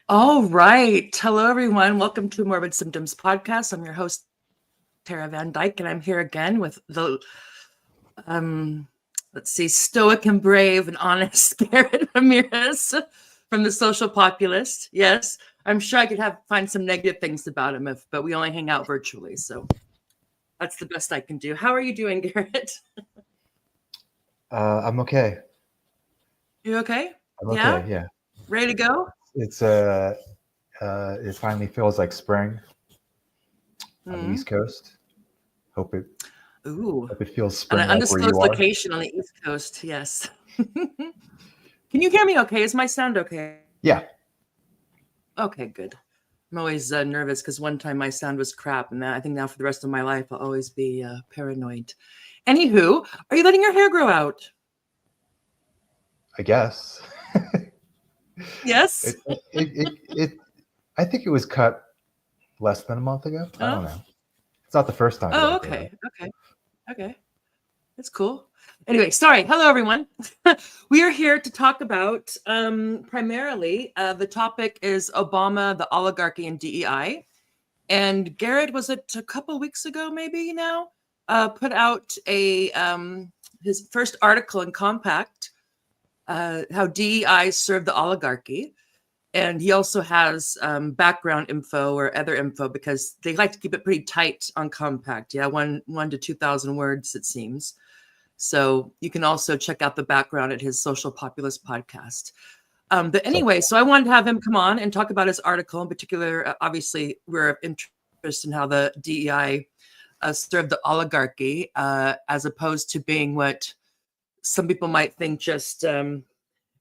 All right. Hello, everyone. Welcome to Morbid Symptoms Podcast. I'm your host, Tara Van Dyke, and I'm here again with the, stoic and brave and honest Garrett Ramireze from the Social Populist. Yes, I'm sure I could find some negative things about him, but we only hang out virtually, so that's the best I can do. How are you doing, Garrett? I'm okay. You okay? I'm okay, yeah. Ready to go? It's it finally feels like spring on the East Coast. Hope it feels spring. An undisclosed location on the East Coast. Yes. Can you hear me? Okay, is my sound okay? Yeah. Okay, good. I'm always nervous because one time my sound was crap, and I think now for the rest of my life I'll always be paranoid. Anywho, are you letting your hair grow out? I guess. Yes. I think it was cut less than a month ago. I don't know. It's not the first time. Oh, okay. Okay. That's cool. Anyway, sorry. Hello, everyone. We are here to talk about primarily the topic is Obama, the oligarchy, and DEI. And Garrett, was it a couple weeks ago, maybe now, put out his first article in Compact, how DEI served the oligarchy. And he also has background info or other info because they like to keep it pretty tight on Compact. Yeah, 1 to 2,000 words, it seems. So you can also check out the background at his Social Populist podcast. But anyway, so I wanted to have him come on and talk about his article in particular. Obviously, we're of interest in how the DEI served the oligarchy as opposed to being what some people might think just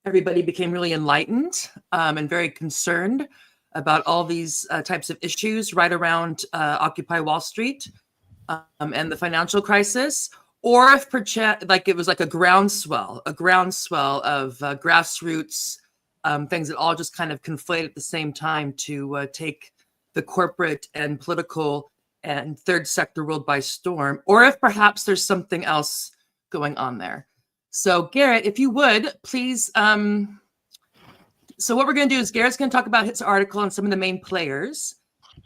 everybody became really enlightened and very concerned about all these types of issues right around Occupy Wall Street and the financial crisis, or if like it was like a groundswell of grassroots things that all just kind of conflate at the same time to take the corporate and political and third sector world by storm, or if perhaps there's something else going on there. So Garrett, if you would, please. So what we're going to do is Garrett's going to talk about his article and some of the main players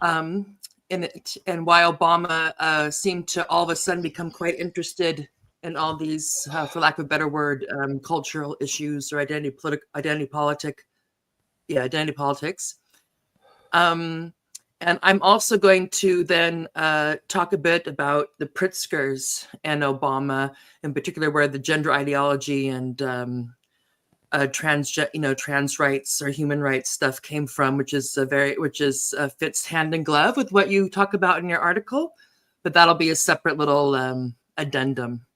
in it and why Obama seemed to all of a sudden become quite interested in all these, for lack of a better word, cultural issues or identity politics. And I'm also going to then talk a bit about the Pritzkers and Obama, in particular, where the gender ideology and trans rights or human rights stuff came from, which fits hand in glove with what you talk about in your article. But that'll be a separate little addendum.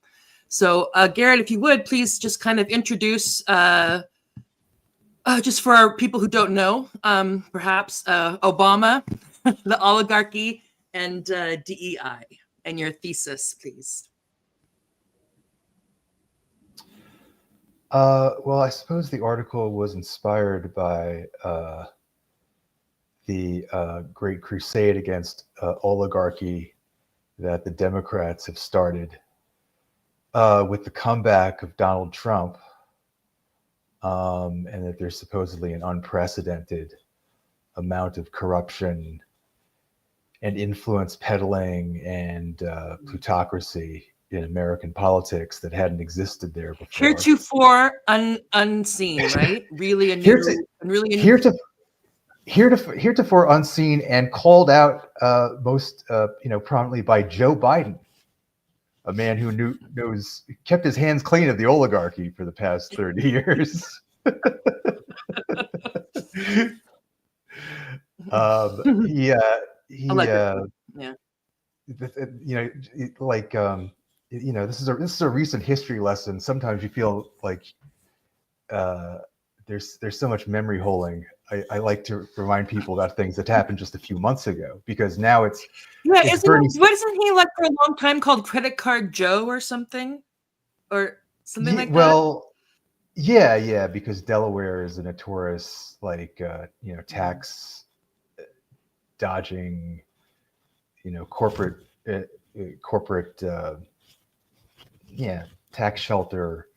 So, Garrett, if you would please just kind of introduce, just for our people who don't know, perhaps Obama, the oligarchy, and DEI, and your thesis, please. Well, I suppose the article was inspired by the great crusade against oligarchy that the Democrats have started with the comeback of Donald Trump, and that there's supposedly an unprecedented amount of corruption and influence peddling and plutocracy in American politics that hadn't existed there before. Heretofore unseen, right? Really a new, heretofore unseen, and called out most prominently by Joe Biden, a man who kept his hands clean of the oligarchy for the past 30 years. He like yeah. This is a recent history lesson. Sometimes you feel like there's so much memory holing. I like to remind people about things that happened just a few months ago, because now it's wasn't he like for a long time called Credit Card Joe or something like that? Well, yeah, because Delaware is a notorious tax dodging, corporate tax shelter,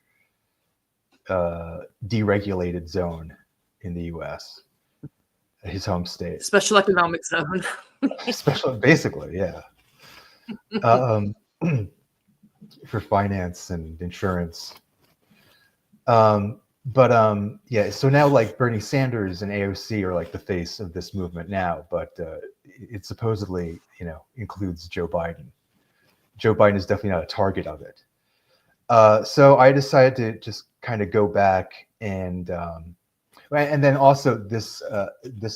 deregulated zone in the U.S. His home state, special economic zone. basically, yeah. For finance and insurance. So now like Bernie Sanders and AOC are like the face of this movement now, but it supposedly, includes Joe Biden. Joe Biden is definitely not a target of it. So I decided to just kind of go back and then also this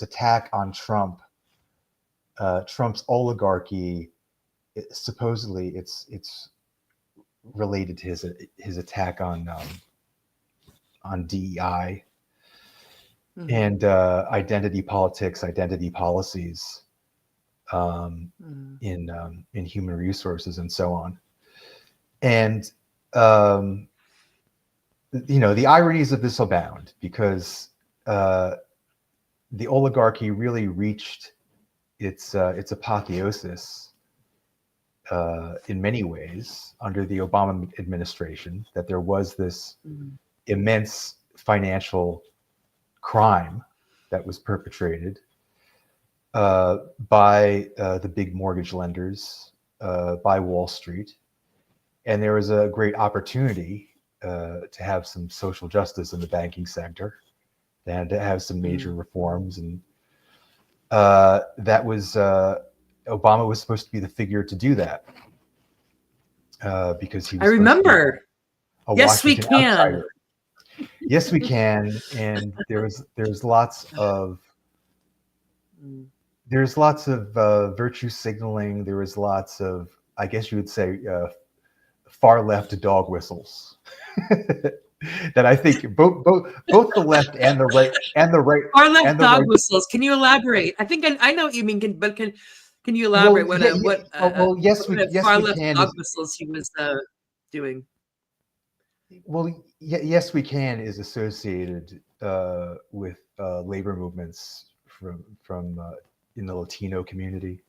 attack on Trump, Trump's oligarchy. Supposedly it's related to his attack on DEI, and identity politics, identity policies in human resources and so on. And the ironies of this abound, because the oligarchy really reached its apotheosis in many ways under the Obama administration, that there was this immense financial crime that was perpetrated by the big mortgage lenders, by Wall Street. And there was a great opportunity to have some social justice in the banking sector, and to have some major reforms. And that was Obama was supposed to be the figure to do that, because he was. I remember. Yes, we can. Outsider. Yes, we can. And there's lots of virtue signaling. There was lots of, I guess you would say, far left dog whistles that I think both the left and the right far left dog whistles. Can you elaborate? I think I know what you mean, but can you elaborate far left dog whistles he was doing? Well, yes, we can is associated with labor movements from in the Latino community.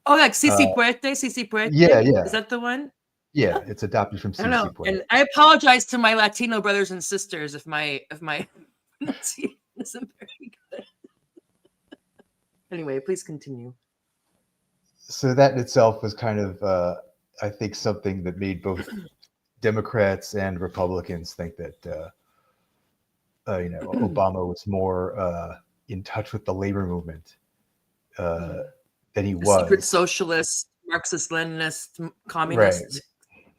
Oh, like Sisi Puerte? Yeah. Is that the one? Yeah, it's adopted from Sisi Puerte. And I apologize to my Latino brothers and sisters if my pronunciation isn't very good. Anyway, please continue. So that in itself was kind of, I think, something that made both Democrats and Republicans think that Obama was more in touch with the labor movement than he The secret was. socialist, Marxist, Leninist, Right. communist,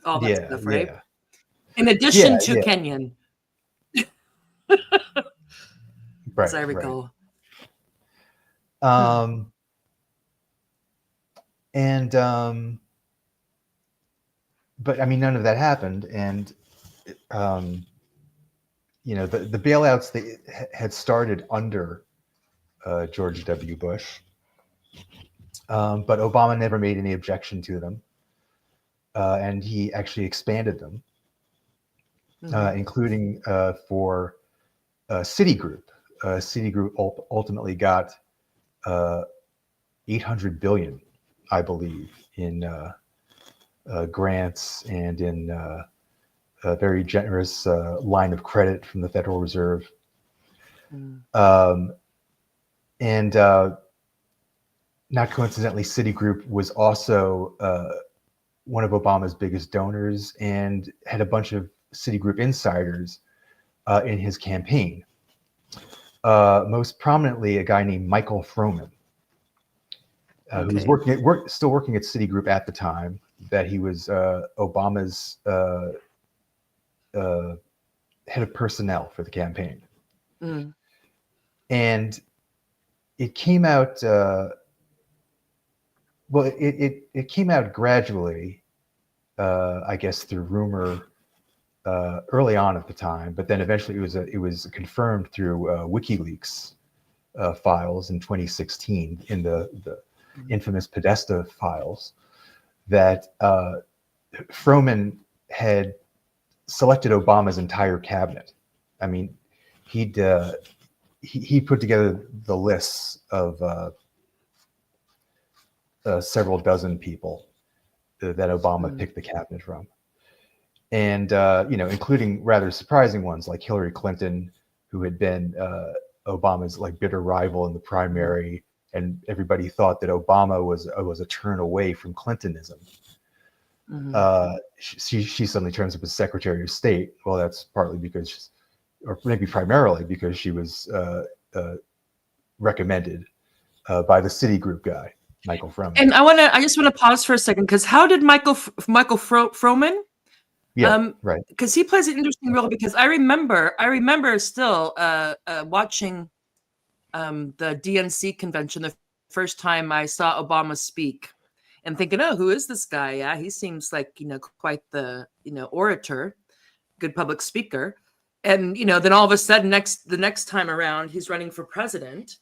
all that Yeah. stuff, right? Yeah. In addition to Kenyan, as Right. I Right. recall. And but I mean, none of that happened, and the bailouts that had started under George W. Bush, but Obama never made any objection to them, and he actually expanded them, including for Citigroup. Citigroup ultimately got $800 billion, I believe, in grants and in a very generous line of credit from the Federal Reserve. And not coincidentally, Citigroup was also one of Obama's biggest donors and had a bunch of Citigroup insiders in his campaign. Most prominently, a guy named Michael Froman, who was still working at Citigroup at the time that he was Obama's head of personnel for the campaign. And it came out, it came out gradually, I guess, through rumor early on at the time, but then eventually it was confirmed through WikiLeaks files in 2016 in the infamous Podesta files that Froman had selected Obama's entire cabinet. I mean, he put together the lists of several dozen people that Obama picked the cabinet from. And, including rather surprising ones like Hillary Clinton, who had been Obama's like bitter rival in the primary. And everybody thought that Obama was a turn away from Clintonism. She suddenly turns up as Secretary of State. Well, that's partly because, or maybe primarily because she was recommended by the Citigroup guy, Michael Froman. And I just want to pause for a second, because how did Michael Froman? Yeah, right. Because he plays an interesting role. Because I remember still watching the DNC convention the first time I saw Obama speak, and thinking, oh, who is this guy? Yeah, he seems like quite the orator, good public speaker. And then all of a sudden, the next time around, he's running for president.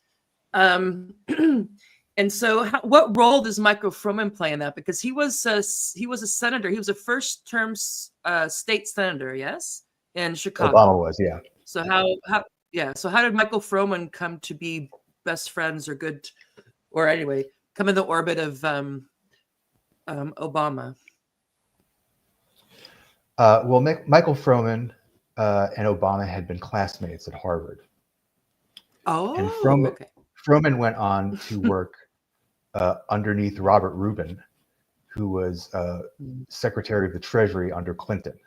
And so, what role does Michael Froman play in that? Because he was a senator. He was a first-term state senator, yes, in Chicago. Obama was, yeah. So how did Michael Froman come to be best friends or good, or anyway, come in the orbit of Obama? Well, Michael Froman and Obama had been classmates at Harvard. Oh, and okay. Froman went on to work underneath Robert Rubin, who was Secretary of the Treasury under Clinton.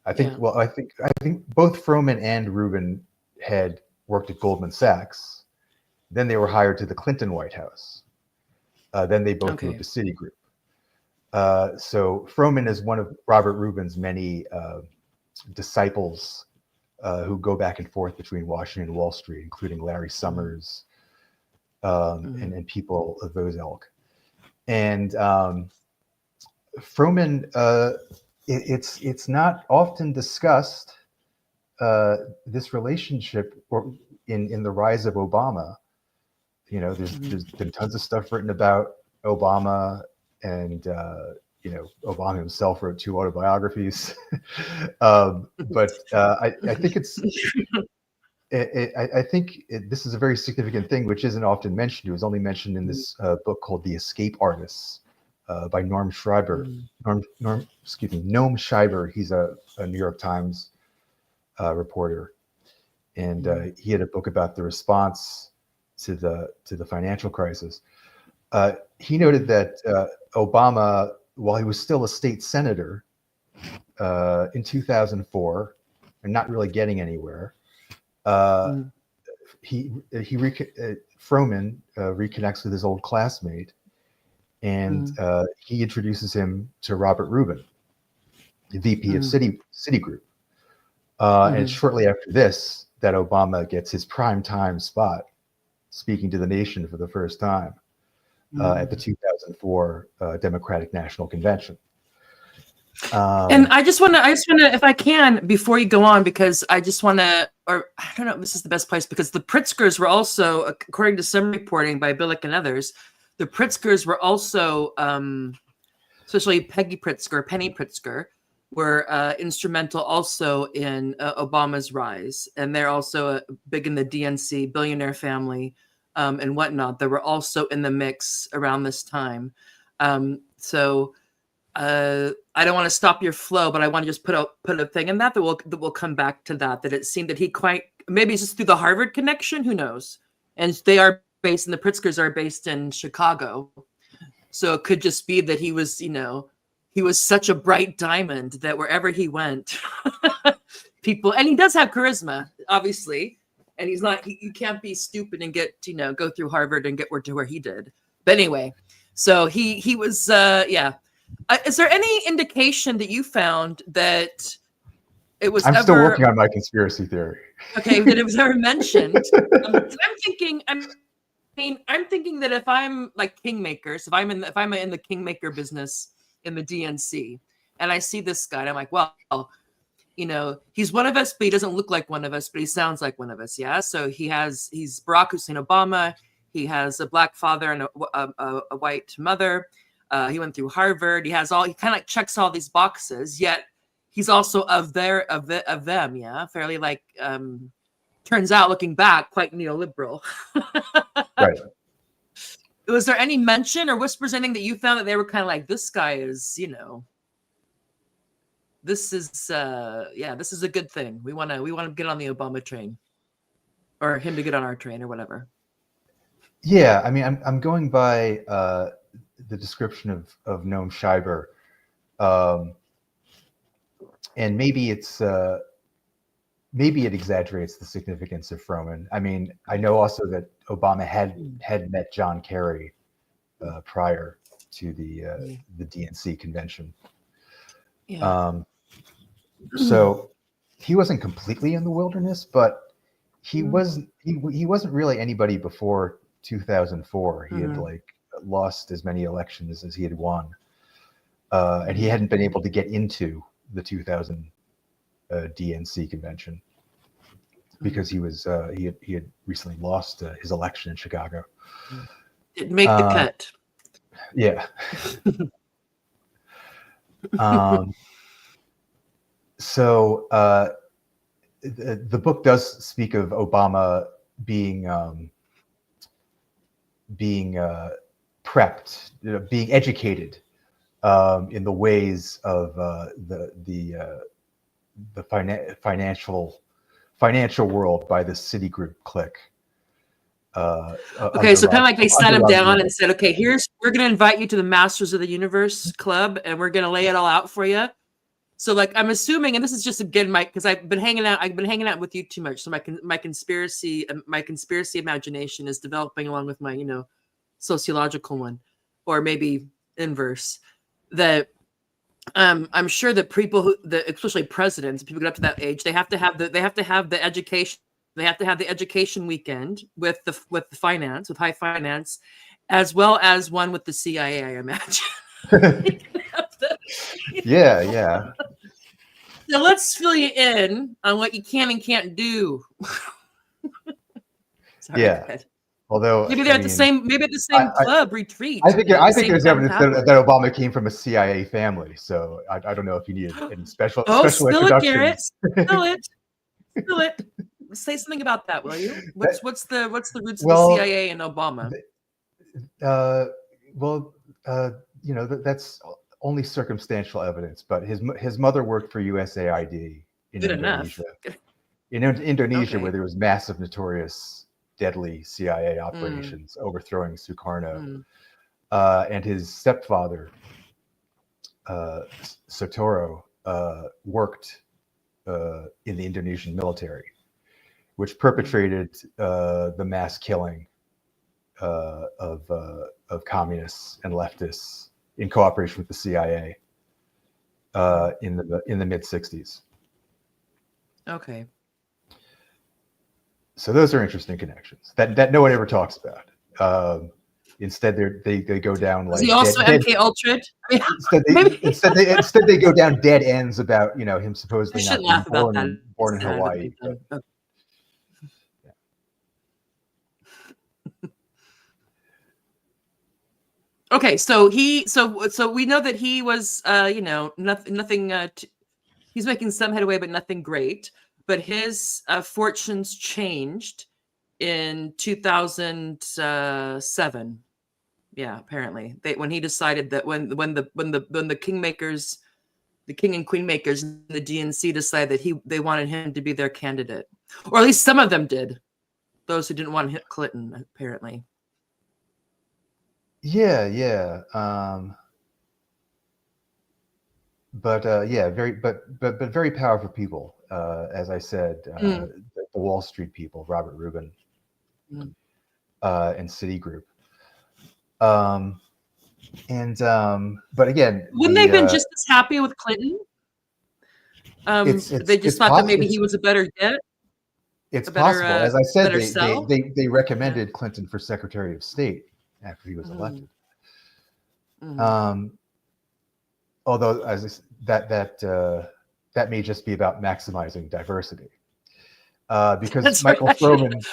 I think both Froman and Rubin had worked at Goldman Sachs. Then they were hired to the Clinton White House. Then they both moved to Citigroup. So Froman is one of Robert Rubin's many disciples who go back and forth between Washington and Wall Street, including Larry Summers and people of those ilk. And Froman, it's not often discussed, this relationship or in the rise of Obama. There's been tons of stuff written about Obama, and Obama himself wrote 2 autobiographies. But I think this is a very significant thing, which isn't often mentioned. It was only mentioned in this book called The Escape Artists by Noam Schreiber. Noam Schreiber. He's a New York Times reporter, and he had a book about the response to the financial crisis. He noted that Obama, while he was still a state senator in 2004 and not really getting anywhere, Froman reconnects with his old classmate, and he introduces him to Robert Rubin, the VP of Citigroup. And it's shortly after this that Obama gets his prime time spot, speaking to the nation for the first time at the 2004 Democratic National Convention. And I just want to, if I can, before you go on, because I just want to, or I don't know if this is the best place, because the Pritzkers were also, according to some reporting by Billick and others, the Pritzkers were also, especially Penny Pritzker, were instrumental also in Obama's rise. And they're also big in the DNC, billionaire family and whatnot. They were also in the mix around this time. I don't want to stop your flow, but I want to just put a thing in that we'll come back to that it seemed that he maybe it's just through the Harvard connection, who knows? And they are based, and the Pritzkers are based in Chicago. So it could just be that he was, he was such a bright diamond that wherever he went, people, and he does have charisma, obviously. And he's not, you can't be stupid and get, go through Harvard and get to where he did. But anyway, so he was, yeah. Is there any indication that you found that it was still working on my conspiracy theory. Okay, that it was ever mentioned? I'm thinking that if I'm like kingmakers, if I'm in the kingmaker business in the DNC, and I see this guy, and I'm like, well, he's one of us, but he doesn't look like one of us, but he sounds like one of us. Yeah. So he's Barack Hussein Obama. He has a black father and a white mother. He went through Harvard. He kind of like checks all these boxes, yet he's also of them. Yeah. Fairly like, turns out looking back, quite neoliberal. Right. Was there any mention or whispers, anything that you found that they were kind of like, this guy is, this is a good thing. We want to get on the Obama train, or him to get on our train, or whatever. Yeah, I mean, I'm going by the description of Noam Scheiber, and maybe it exaggerates the significance of Froman. I mean, I know also that Obama had met John Kerry prior to the DNC convention. Yeah. So he wasn't completely in the wilderness, but he wasn't really anybody before 2004. He had like lost as many elections as he had won, and he hadn't been able to get into the 2000 DNC convention because he had recently lost his election in Chicago. Didn't make the cut. Yeah. So the book does speak of Obama being prepped, being educated in the ways of the financial world by the Citigroup clique. Okay, so kind of like they sat him down and said, "Okay, we're going to invite you to the Masters of the Universe Club, and we're going to lay it all out for you." So, like, I'm assuming, and this is just again because I've been hanging out with you too much, so my conspiracy imagination is developing along with my sociological one, or maybe inverse. That I'm sure that people especially presidents, people get up to that age, they have to have the education. They have to have the education weekend with the finance, with high finance, as well as one with the CIA, I imagine. Yeah. So let's fill you in on what you can and can't do. Sorry, yeah. Although maybe they're at the same club retreat. I think there's evidence that Obama came from a CIA family. So I don't know if you need any special spill it, Garrett. Spill it. Say something about that, will you? What's the roots of the CIA and Obama? That's only circumstantial evidence. But his mother worked for USAID in Indonesia. In Indonesia, okay, where there was massive, notorious, deadly CIA operations overthrowing Sukarno, and his stepfather, Sotoro, worked in the Indonesian military. which perpetrated the mass killing of communists and leftists in cooperation with the CIA in the mid '60s. Okay. So those are interesting connections that no one ever talks about. Instead, they go down Was like he also MK Ultra? instead they go down dead ends about him I supposedly should not being laugh about that. born in I don't Hawaii. think so. Okay. Okay, so we know that he was nothing he's making some headway but nothing great, but his fortunes changed in 2007. Yeah, apparently when he decided that when the kingmakers, the king and queen makers in the DNC decided that they wanted him to be their candidate, or at least some of them did, those who didn't want Clinton apparently. Yeah. But but very powerful people. As I said, the Wall Street people, Robert Rubin, and Citigroup. But again, wouldn't they have been just as happy with Clinton? They just thought that maybe he was a better get. It's possible. As I said, they recommended Yeah. Clinton for Secretary of State after he was elected. Although that may just be about maximizing diversity, because That's Michael right. Froman.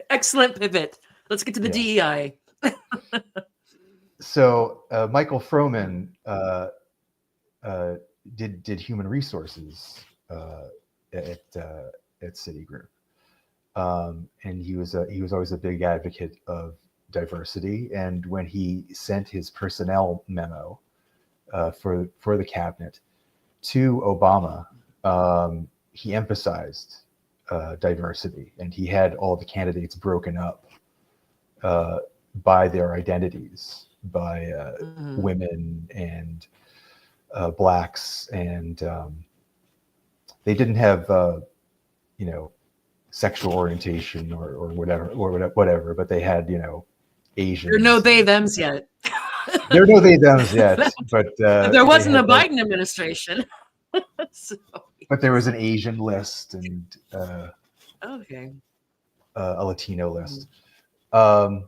Excellent pivot. Let's get to the DEI. So Michael Froman did human resources at Citigroup, and he was always a big advocate of diversity. And when he sent his personnel memo for the cabinet to Obama, he emphasized diversity, and he had all the candidates broken up by their identities, by women and blacks, and they didn't have sexual orientation or whatever, but they had Asians. There are no they thems yet. There are no they thems yet, but there wasn't a Biden administration. So. But there was an Asian list and okay, a Latino list. But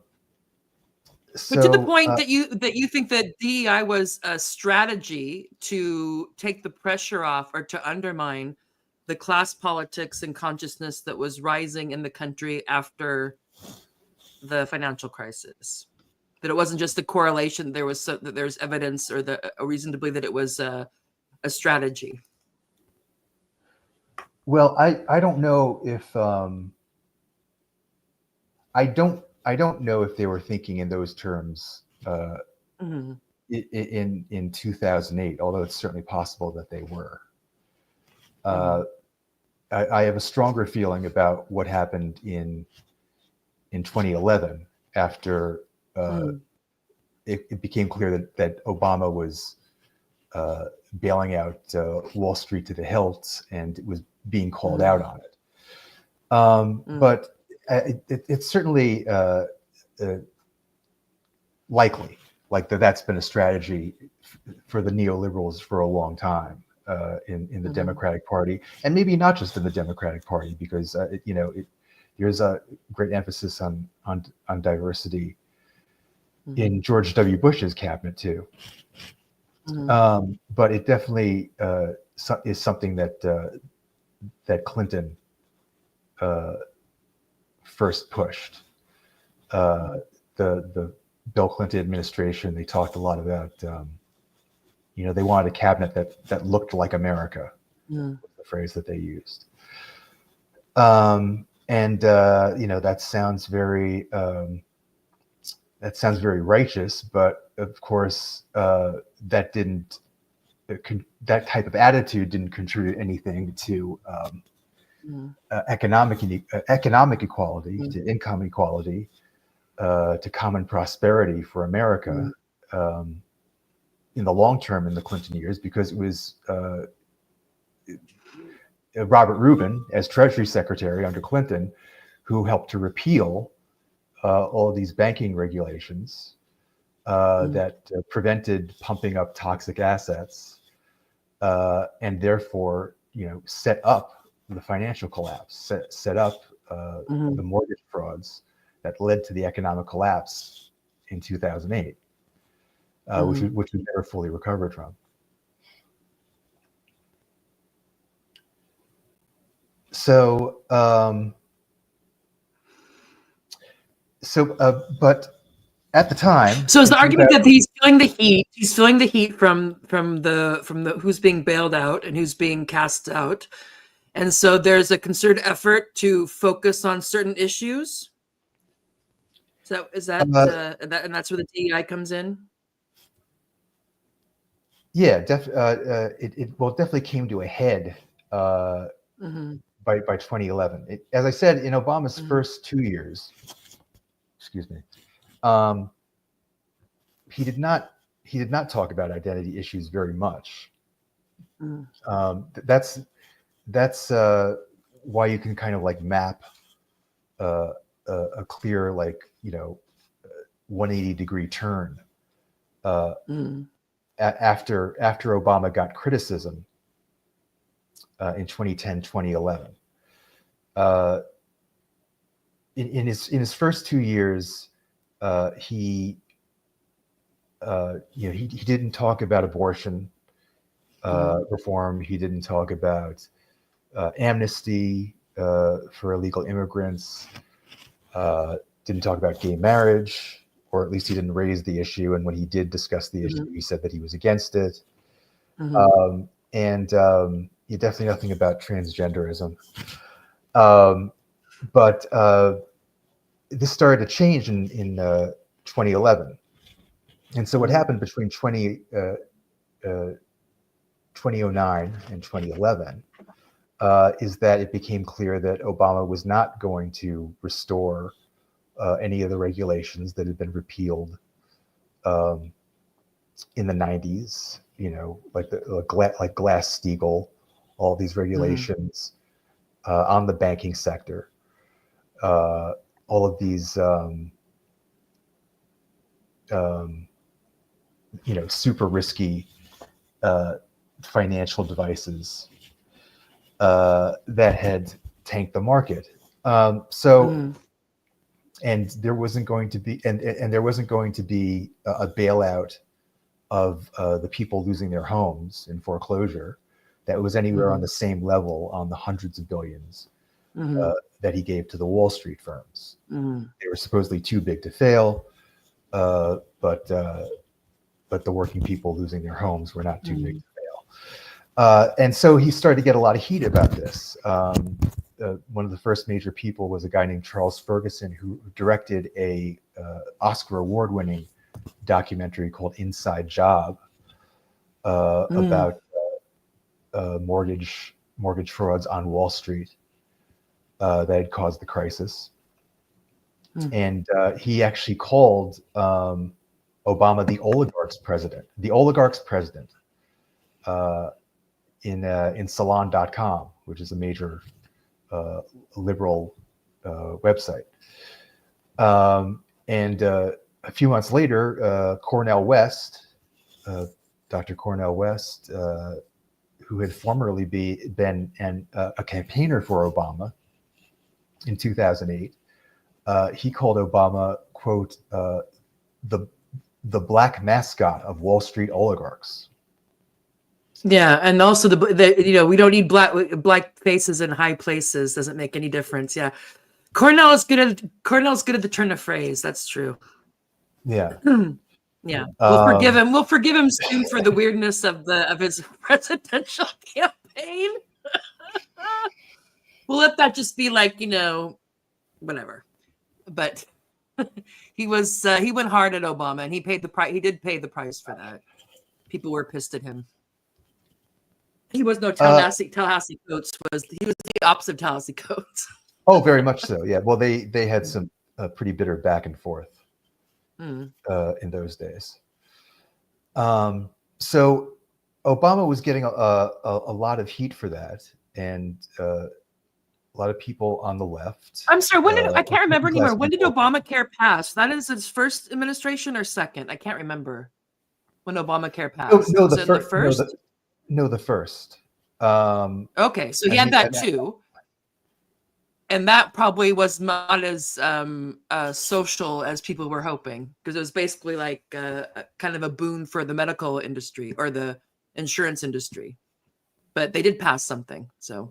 to the point that you think that DEI was a strategy to take the pressure off or to undermine the class politics and consciousness that was rising in the country after the financial crisis, that it wasn't just a correlation, that there's evidence or a reason to believe that it was a strategy. Well, I don't know if I don't know if they were thinking in those terms in 2008, although it's certainly possible that they were. I have a stronger feeling about what happened in 2011 after it became clear that Obama was bailing out Wall Street to the hilt, and it was being called out on it. But it's certainly likely, like that's been a strategy for the neoliberals for a long time in the Democratic Party, and maybe not just in the Democratic Party, because there's a great emphasis on diversity in George W. Bush's cabinet too. But it definitely is something that Clinton first pushed. The Bill Clinton administration, they talked a lot about, they wanted a cabinet that looked like America, was the phrase that they used. That sounds very righteous, but of course that type of attitude didn't contribute anything to economic equality, to income equality, to common prosperity for America in the long term in the Clinton years, because it was Robert Rubin as Treasury Secretary under Clinton, who helped to repeal all of these banking regulations that prevented pumping up toxic assets, and therefore, set up the financial collapse, set up the mortgage frauds that led to the economic collapse in 2008, which we never fully recovered from. So, but at the time, so is the argument that he's feeling the heat? He's feeling the heat from the who's being bailed out and who's being cast out, and so there's a concerted effort to focus on certain issues. So is that and that's where the DEI comes in? Yeah, it definitely came to a head by 2011. As I said, in Obama's first 2 years, excuse me, he did not talk about identity issues very much. That's why you can kind of like map a clear 180-degree turn after Obama got criticism in 2010, 2011. In his first 2 years, he didn't talk about abortion reform. He didn't talk about amnesty for illegal immigrants. Didn't talk about gay marriage, or at least he didn't raise the issue. And when he did discuss the issue, he said that he was against it. And definitely nothing about transgenderism. But this started to change in 2011. And so what happened between 2009 and 2011 is that it became clear that Obama was not going to restore any of the regulations that had been repealed in the 90s, like Glass-Steagall, all these regulations on the banking sector, all of these super risky financial devices that had tanked the market. And there wasn't going to be, and there wasn't going to be a bailout of the people losing their homes in foreclosure that was anywhere on the same level on the hundreds of billions that he gave to the Wall Street firms. They were supposedly too big to fail, but the working people losing their homes were not too big to fail. And so he started to get a lot of heat about this. One of the first major people was a guy named Charles Ferguson, who directed a Oscar award-winning documentary called Inside Job about mortgage frauds on Wall Street that had caused the crisis. And he actually called Obama the oligarch's president. In Salon.com, which is a major liberal website. And a few months later, Dr. Cornel West, who had formerly been a campaigner for Obama in 2008, he called Obama, quote, the black mascot of Wall Street oligarchs. Yeah, and also the we don't need black faces in high places. Doesn't make any difference. Yeah, Cornell's good at the turn of phrase. That's true. Yeah. Yeah, we'll forgive him. We'll forgive him soon for the weirdness of his presidential campaign. We'll let that just be like, whatever. But he went hard at Obama, and he paid the price. He did pay the price for that. People were pissed at him. He was no Tallahassee Coates. He was the opposite of Tallahassee Coates. Oh, very much so. Yeah. Well, they had some pretty bitter back and forth in those days. So Obama was getting a lot of heat for that, and a lot of people on the left. I'm sorry, when did I can't remember working class anymore. When did people- Obamacare pass? That is its first administration or second? I can't remember when Obamacare No, passed. no, Was the it the first. first? No, the first. Okay, so he and had he- that and that- too. And that probably was not as social as people were hoping, because it was basically like kind of a boon for the medical industry or the insurance industry. But they did pass something, so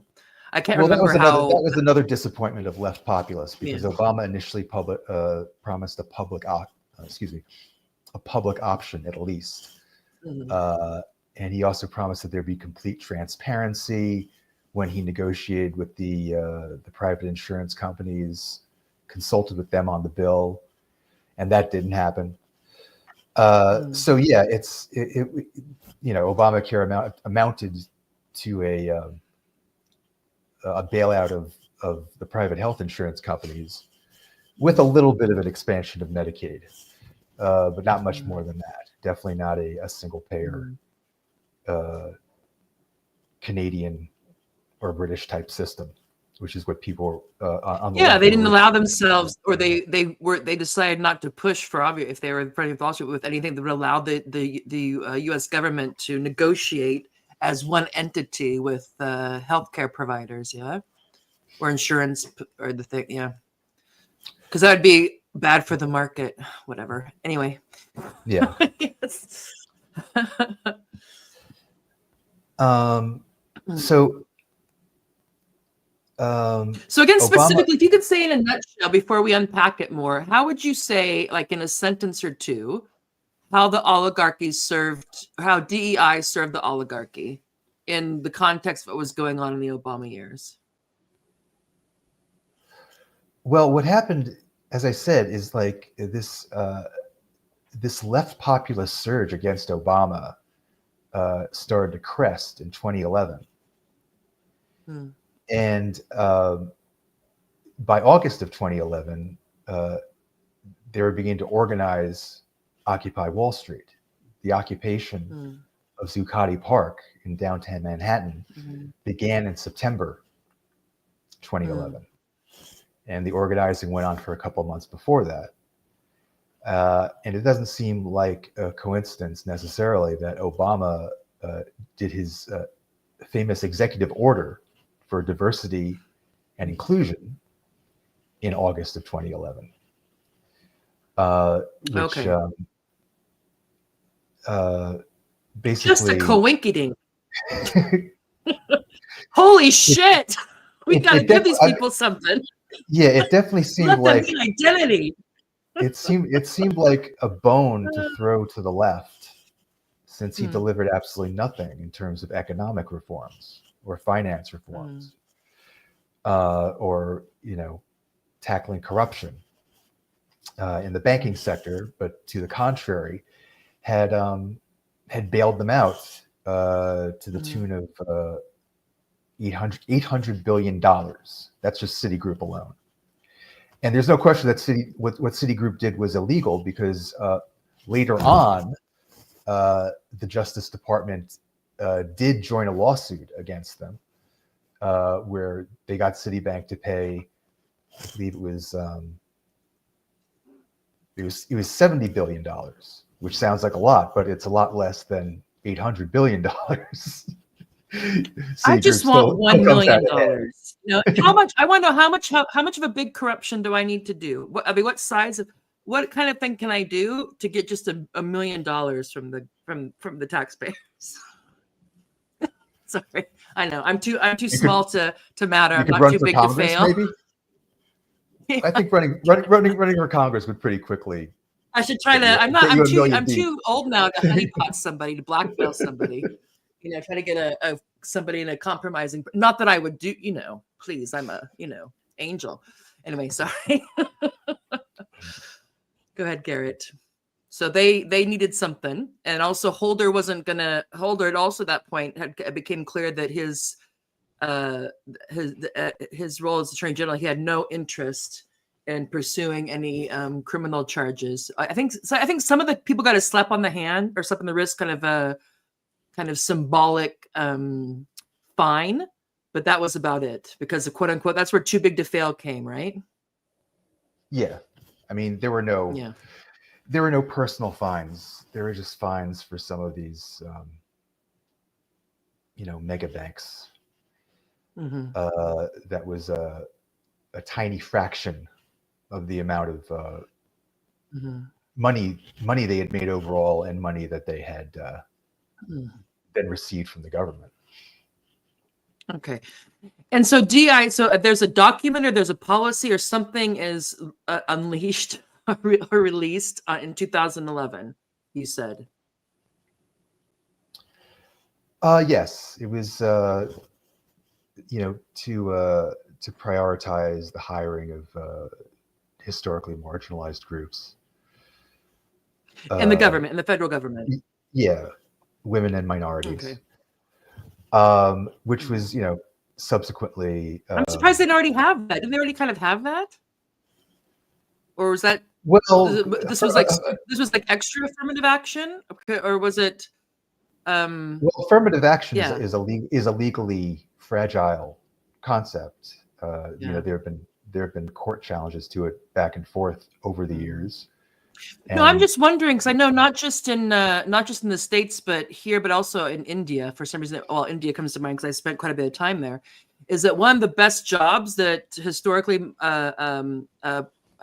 I can't Well, remember that how. was another disappointment of left populists, because Yeah. Obama initially promised a public option at least. And he also promised that there'd be complete transparency when he negotiated with the private insurance companies, consulted with them on the bill, and that didn't happen. So yeah, Obamacare amounted to a bailout of the private health insurance companies, with a little bit of an expansion of Medicaid, but not much more than that. Definitely not a single payer Canadian or British type system, which is what people on the left They didn't were- allow themselves, or they decided not to push for obvious, if they were in front of lawsuit with anything that would allow the U.S. government to negotiate as one entity with healthcare providers, or insurance or the thing, because that would be bad for the market. Whatever. Anyway. Yeah. Yes. So again, specifically, if you could say in a nutshell before we unpack it more, how would you say, like in a sentence or two, how DEI served the oligarchy in the context of what was going on in the Obama years? Well, what happened, as I said, is like this left populist surge against Obama started to crest in 2011. And by August of 2011, they were beginning to organize Occupy Wall Street. The occupation of Zuccotti Park in downtown Manhattan began in September 2011. And the organizing went on for a couple of months before that. And it doesn't seem like a coincidence necessarily that Obama did his famous executive order for diversity and inclusion in August of 2011, which basically just a coinkydink. Holy shit! We got to give these people something. Yeah, it definitely seemed like an identity. It seemed like a bone to throw to the left, since he delivered absolutely nothing in terms of economic reforms or finance reforms, or tackling corruption in the banking sector. But to the contrary, had bailed them out to the tune of $800 billion. That's just Citigroup alone. And there's no question that what Citigroup did was illegal, because later on, the Justice Department did join a lawsuit against them, where they got Citibank to pay, I believe it was $70 billion, which sounds like a lot, but it's a lot less than $800 billion. I just want $1 million. How much? I want to know how much of a big corruption do I need to do? What size of, what kind of thing can I do to get just $1 million from the taxpayers? Sorry, I know I'm too small to matter. I'm not too big to fail. Maybe? I think running for Congress would pretty quickly. I should try to. I'm too old now to honeypot somebody, to blackmail somebody. Try to get somebody in a compromising. Not that I would do. Please, I'm a angel. Anyway, sorry. Go ahead, Garrett. So they needed something, and also Holder wasn't gonna. Holder at also that point it became clear that his role as Attorney General, he had no interest in pursuing any criminal charges. I think some of the people got a slap on the hand or slap on the wrist, kind of symbolic fine but that was about it because the quote unquote, that's where too big to fail came, right? Yeah. I mean, there were no personal fines. There were just fines for some of these, mega banks. Mm-hmm. That was a tiny fraction of the amount of money they had made overall, and money that they had been received from the government. Okay. And so DI, so there's a document or there's a policy or something is unleashed or released in 2011, you said. Yes, it was, to prioritize the hiring of historically marginalized groups. In the government, in the federal government. Yeah, women and minorities. Okay. Which was, subsequently. I'm surprised they didn't already have that. Didn't they already kind of have that? Or was that? Well, this was like extra affirmative action, okay, or was it? Well, affirmative action Yeah. is a legally fragile concept. Yeah. There have been court challenges to it back and forth over the years. No, I'm just wondering because I know not just in the States, but here, but also in India. For some reason, well, India comes to mind because I spent quite a bit of time there. Is that one of the best jobs that historically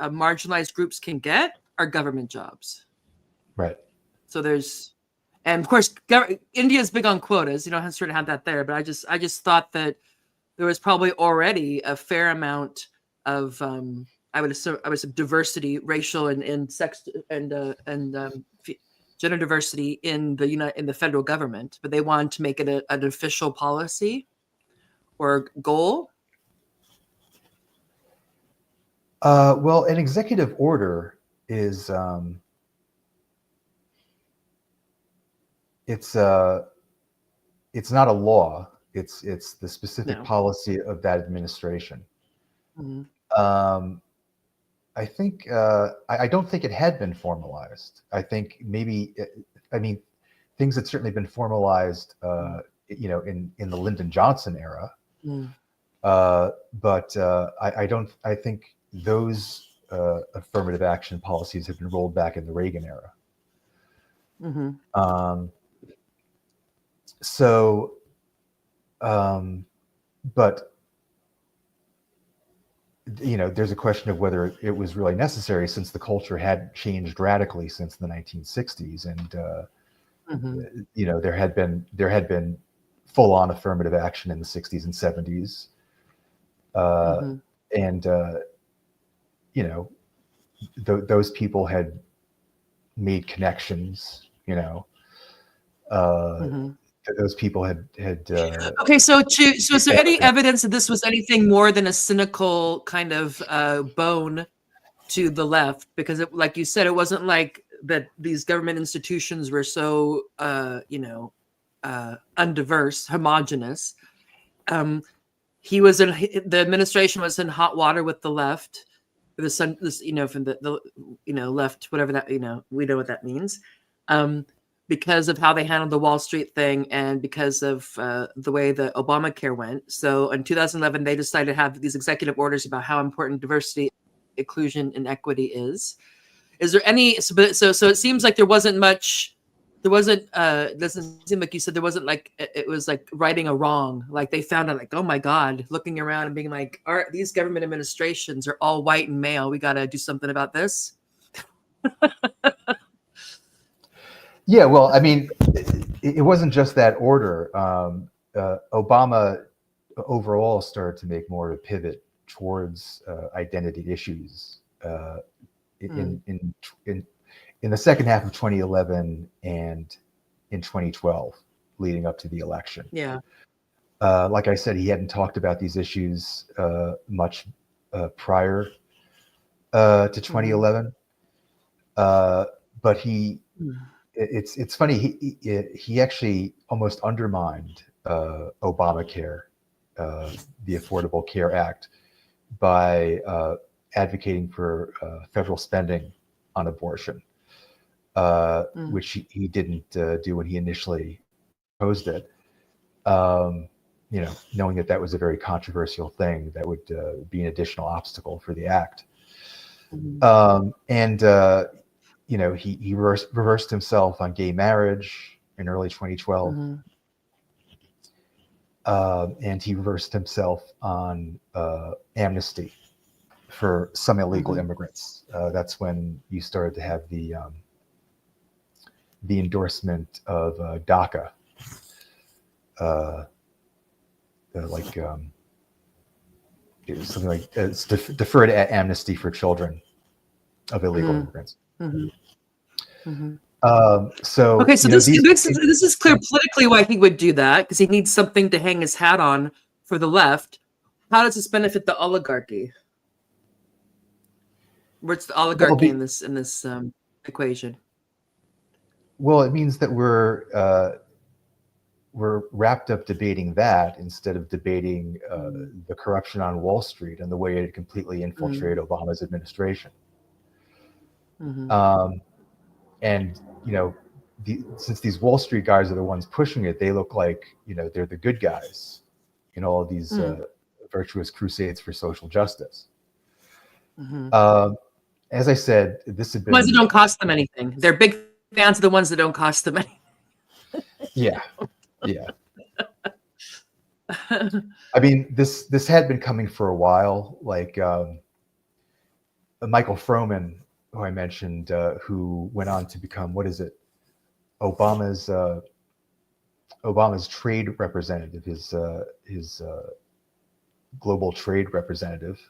marginalized groups can get are government jobs. Right. So there's, and of course, India is big on quotas. You don't sort of have that there, but I just thought that there was probably already a fair amount of I would assume diversity, racial and sex and gender diversity in the federal government, but they wanted to make it an official policy or goal. Well, an executive order is it's not a law. It's the specific policy of that administration. Mm-hmm. I think I don't think it had been formalized. I think maybe things had certainly been formalized, in the Lyndon Johnson era. But I think those affirmative action policies have been rolled back in the Reagan era. Mm-hmm. But there's a question of whether it was really necessary, since the culture had changed radically since the 1960s, and there had been full-on affirmative action in the 60s and 70s, and those people had made connections. Those people had okay, so is there any evidence that this was anything more than a cynical kind of bone to the left? Because like you said, it wasn't like that these government institutions were so undiverse, homogenous. The administration was in hot water with the left, from the left, whatever that, we know what that means. Because of how they handled the Wall Street thing and because of the way the Obamacare went. So in 2011, they decided to have these executive orders about how important diversity, inclusion, and equity is. Is there any, so it seems like there wasn't much, doesn't seem like you said there wasn't like, it was like righting a wrong. Like they found out like, oh my God, looking around and being like, these government administrations are all white and male. We got to do something about this. Yeah, well, I mean, it wasn't just that order. Obama overall started to make more of a pivot towards identity issues in the second half of 2011 and in 2012, leading up to the election. Yeah. Like I said, he hadn't talked about these issues much prior to 2011, but he. It's funny. He actually almost undermined Obamacare, the Affordable Care Act, by advocating for federal spending on abortion, which he didn't do when he initially proposed it. knowing that that was a very controversial thing that would be an additional obstacle for the act. And he reversed himself on gay marriage in early 2012. And he reversed himself on amnesty for some illegal immigrants. That's when you started to have the endorsement of DACA, it was something like it's deferred amnesty for children of illegal immigrants. So okay, so this is clear politically why he would do that, because he needs something to hang his hat on for the left. How does this benefit the oligarchy? What's the oligarchy in this equation? Well, it means that we're wrapped up debating that instead of debating the corruption on Wall Street and the way it completely infiltrated Obama's administration. And since these Wall Street guys are the ones pushing it, they look like they're the good guys in all of these virtuous crusades for social justice. As I said, this had been ones that don't cost them anything. They're big fans of the ones that don't cost them anything. Yeah. I mean, this had been coming for a while. Like Michael Froman, who I mentioned, who went on to become Obama's trade representative, his global trade representative,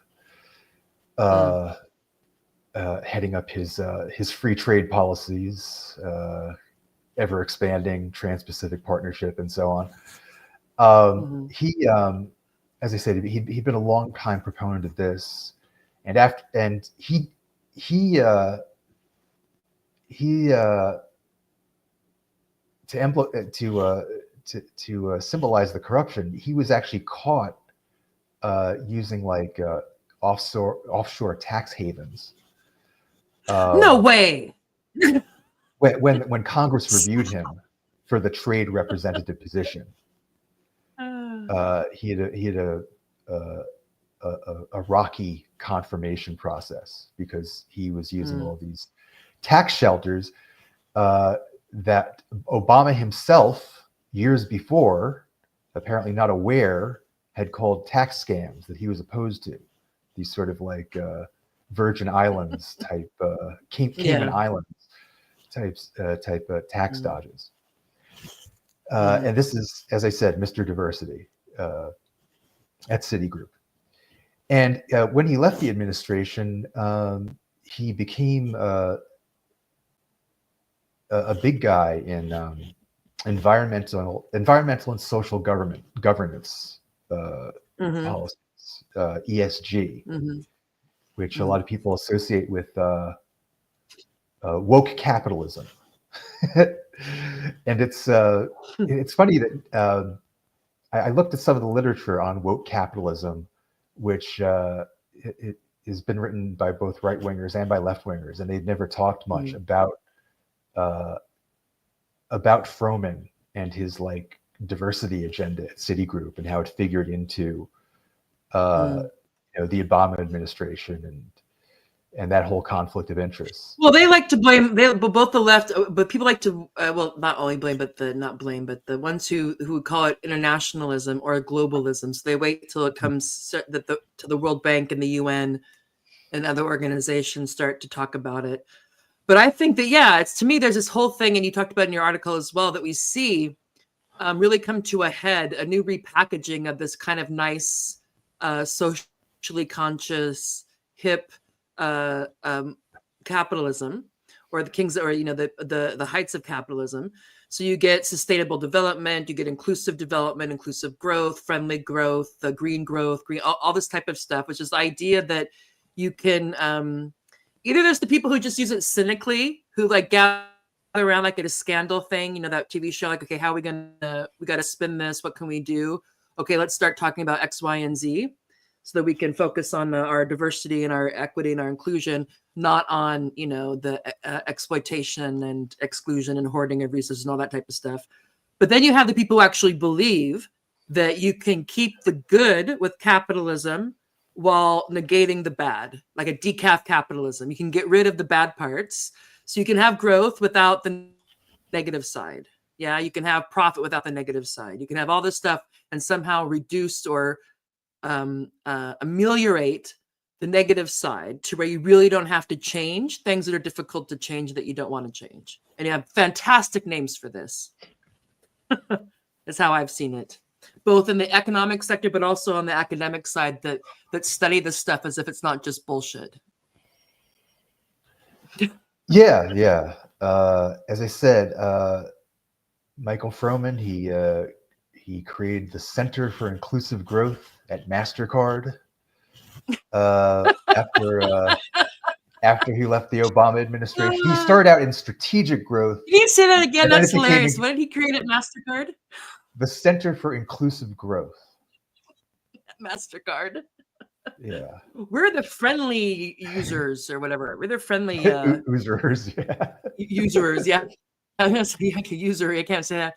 heading up his free trade policies, ever expanding Trans-Pacific Partnership, and so on. He, as I said, he'd been a long time proponent of this, and he to symbolize the corruption, he was actually caught using offshore tax havens. No way. When Congress reviewed him for the trade representative position, he had a rocky confirmation process because he was using all these tax shelters that Obama himself, years before, apparently not aware, had called tax scams that he was opposed to. These sort of Virgin Islands type, Cayman Islands type tax dodges. And this is, as I said, Mr. Diversity at Citigroup. And when he left the administration, he became a big guy in environmental and social governance policies, ESG, which a lot of people associate with woke capitalism. And it's funny that I looked at some of the literature on woke capitalism, which it has been written by both right wingers and by left wingers, and they've never talked much about Froman and his diversity agenda at Citigroup and how it figured into the Obama administration and that whole conflict of interest. Well, they like to blame both the left, but people like to not only blame, but the ones who call it internationalism or globalism. So they wait till it comes to the World Bank and the UN and other organizations start to talk about it. But I think that it's, to me, there's this whole thing, and you talked about in your article as well, that we see really come to a head, a new repackaging of this kind of nice, socially conscious, hip capitalism, or the heights of capitalism. So you get sustainable development, you get inclusive development, inclusive growth, friendly growth, green growth, all this type of stuff, which is the idea that you can either there's the people who just use it cynically, who gather around at a scandal thing, that TV show, okay, how are we got to spin this? What can we do? Okay, let's start talking about X, Y, and Z, so that we can focus on our diversity and our equity and our inclusion, not on, the exploitation and exclusion and hoarding of resources and all that type of stuff. But then you have the people who actually believe that you can keep the good with capitalism while negating the bad, like a decaf capitalism. You can get rid of the bad parts, so you can have growth without the negative side. Yeah, you can have profit without the negative side. You can have all this stuff and somehow reduce or ameliorate the negative side to where you really don't have to change things that are difficult to change that you don't want to change. And you have fantastic names for this. That's how I've seen it, both in the economic sector, but also on the academic side that study this stuff as if it's not just bullshit. Yeah. As I said, Michael Froman, he created the Center for Inclusive Growth at MasterCard after he left the Obama administration. He started out in strategic growth. Can you say that again? And then That's it became hilarious. What did he create at MasterCard? The Center for Inclusive Growth. MasterCard. Yeah. We're the friendly users or whatever. We're the friendly users. Yeah. Users. Yeah. I'm gonna say like a user. I can't say that.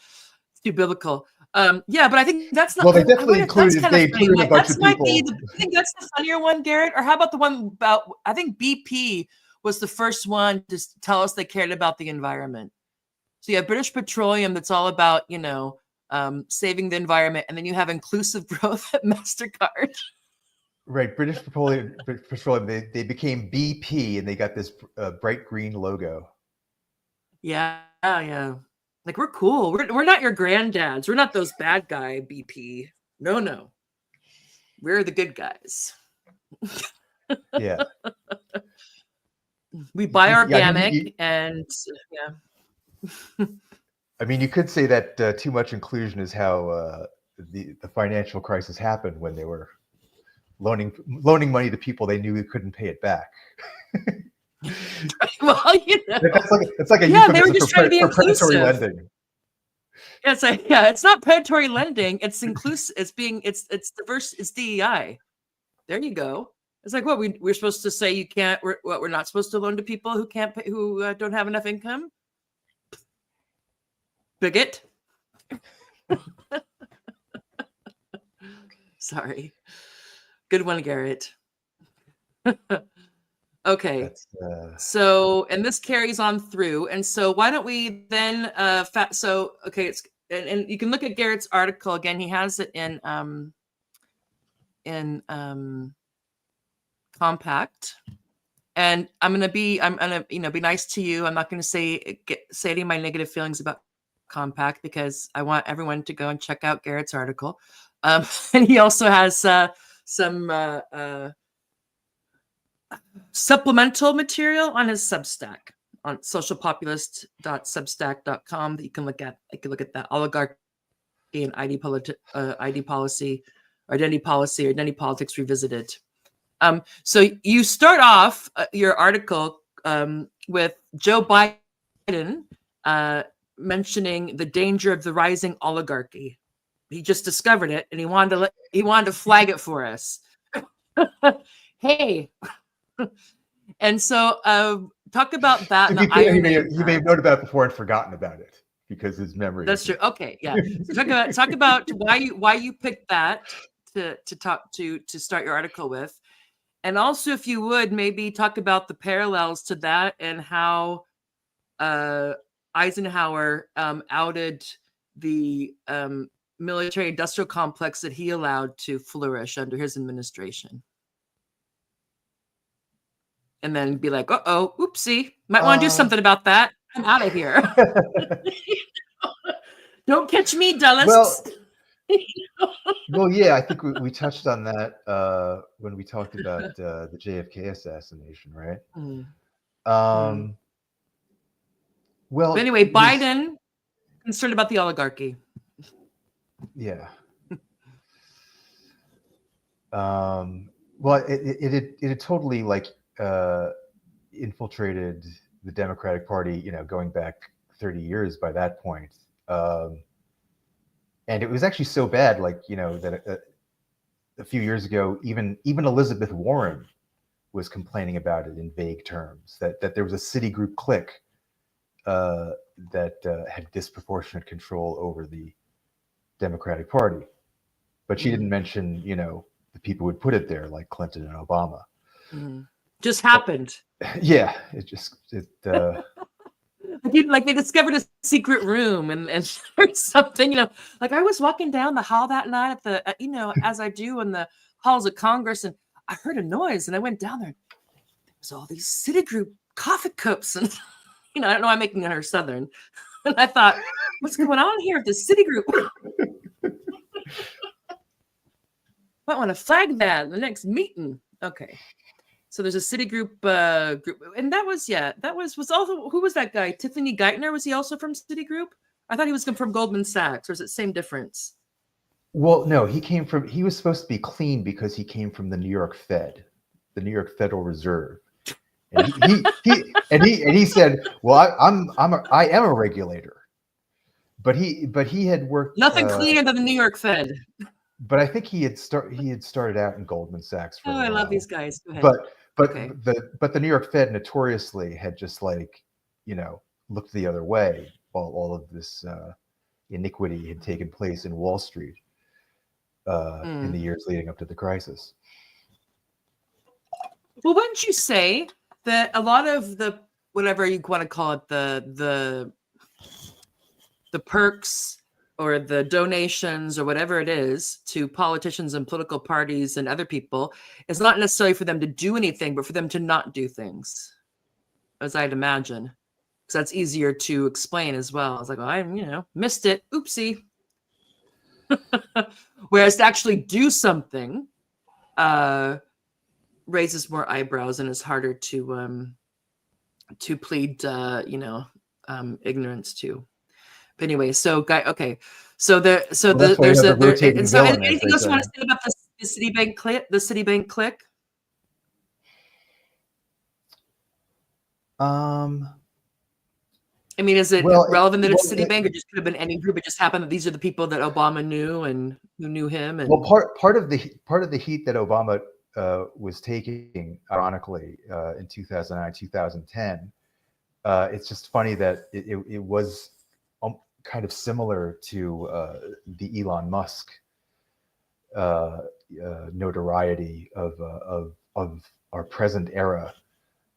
It's too biblical. Yeah, but I think that's not. Well, they definitely included. They included a bunch of people. I think that's the funnier one, Garrett. Or how about the one about? I think BP was the first one to tell us they cared about the environment. So you have British Petroleum, that's all about saving the environment, and then you have inclusive growth at MasterCard. Right, British Petroleum. They became BP, and they got this bright green logo. Yeah. Like, we're cool. We're not your granddads. We're not those bad guy BP. No. We're the good guys. Yeah. We buy organic and yeah. I mean, you could say that too much inclusion is how the financial crisis happened, when they were loaning money to people they knew couldn't pay it back. Well, it's like a they were just trying to be inclusive. Predatory lending. It's not predatory lending. It's inclusive. It's diverse. It's DEI. There you go. It's like, what we're supposed to say you can't. We're not supposed to loan to people who can't pay, who don't have enough income. Bigot. Sorry. Good one, Garrett. Okay. So, and this carries on through. And so why don't we then, it's, and you can look at Garrett's article again. He has it in Compact. And I'm gonna be nice to you. I'm not gonna say any of my negative feelings about Compact, because I want everyone to go and check out Garrett's article. And he also has some supplemental material on his Substack on socialpopulist.substack.com that you can look at. You can look at that Oligarchy and identity politics revisited. So you start off your article with Joe Biden mentioning the danger of the rising oligarchy. He just discovered it, and he wanted to flag it for us. Hey. And so talk about that. He may have known about it before and forgotten about it because his memory. That's true. Okay, yeah. So talk about why you picked that to start your article with, and also, if you would, maybe talk about the parallels to that and how Eisenhower outed the military-industrial complex that he allowed to flourish under his administration. And then be like, oopsie, might want to do something about that. I'm out of here. Don't catch me, Dulles. Well, yeah, I think we touched on that when we talked about the JFK assassination, right? Well, but anyway, Biden concerned about the oligarchy. Yeah. Well, it had totally infiltrated the Democratic Party, going back 30 years by that point. And it was actually so bad, that a few years ago, even Elizabeth Warren was complaining about it in vague terms, that there was a Citigroup clique that had disproportionate control over the Democratic Party. but she didn't mention, the people who would put it there, like Clinton and Obama. Just happened. Yeah, Like they discovered a secret room and or something, like I was walking down the hall that night at the, as I do in the halls of Congress, and I heard a noise and I went down there. There was all these Citigroup coffee cups, and I don't know, I'm making her Southern. And I thought, what's going on here at the Citigroup? Might want to flag that in the next meeting. Okay. So there's a Citigroup group, and that was also, who was that guy? Tiffany Geithner, was he also from Citigroup? I thought he was from Goldman Sachs, or is it same difference? Well, no, he was supposed to be clean because he came from the New York Fed, the New York Federal Reserve. And he said, well, I am a regulator, but he had worked nothing cleaner than the New York Fed. But I think he had started out in Goldman Sachs for a while. I love these guys. Go ahead. But the New York Fed notoriously had just looked the other way while all of this iniquity had taken place in Wall Street in the years leading up to the crisis. Well, wouldn't you say that a lot of the, whatever you want to call it, the perks or the donations or whatever it is to politicians and political parties and other people, is not necessarily for them to do anything, but for them to not do things, as I'd imagine, because that's easier to explain as well. It's like, well, I missed it, oopsie. Whereas to actually do something raises more eyebrows and is harder to plead ignorance to. But anyway, so okay, so there's anything else you want to say about the Citibank clique? The Citibank clique? I mean, is it relevant that it's Citibank, or just could have been any group? It just happened that these are the people that Obama knew and who knew him. And part of the heat that Obama was taking, ironically, in 2009, 2010, it's just funny that it was kind of similar to the Elon Musk notoriety of our present era.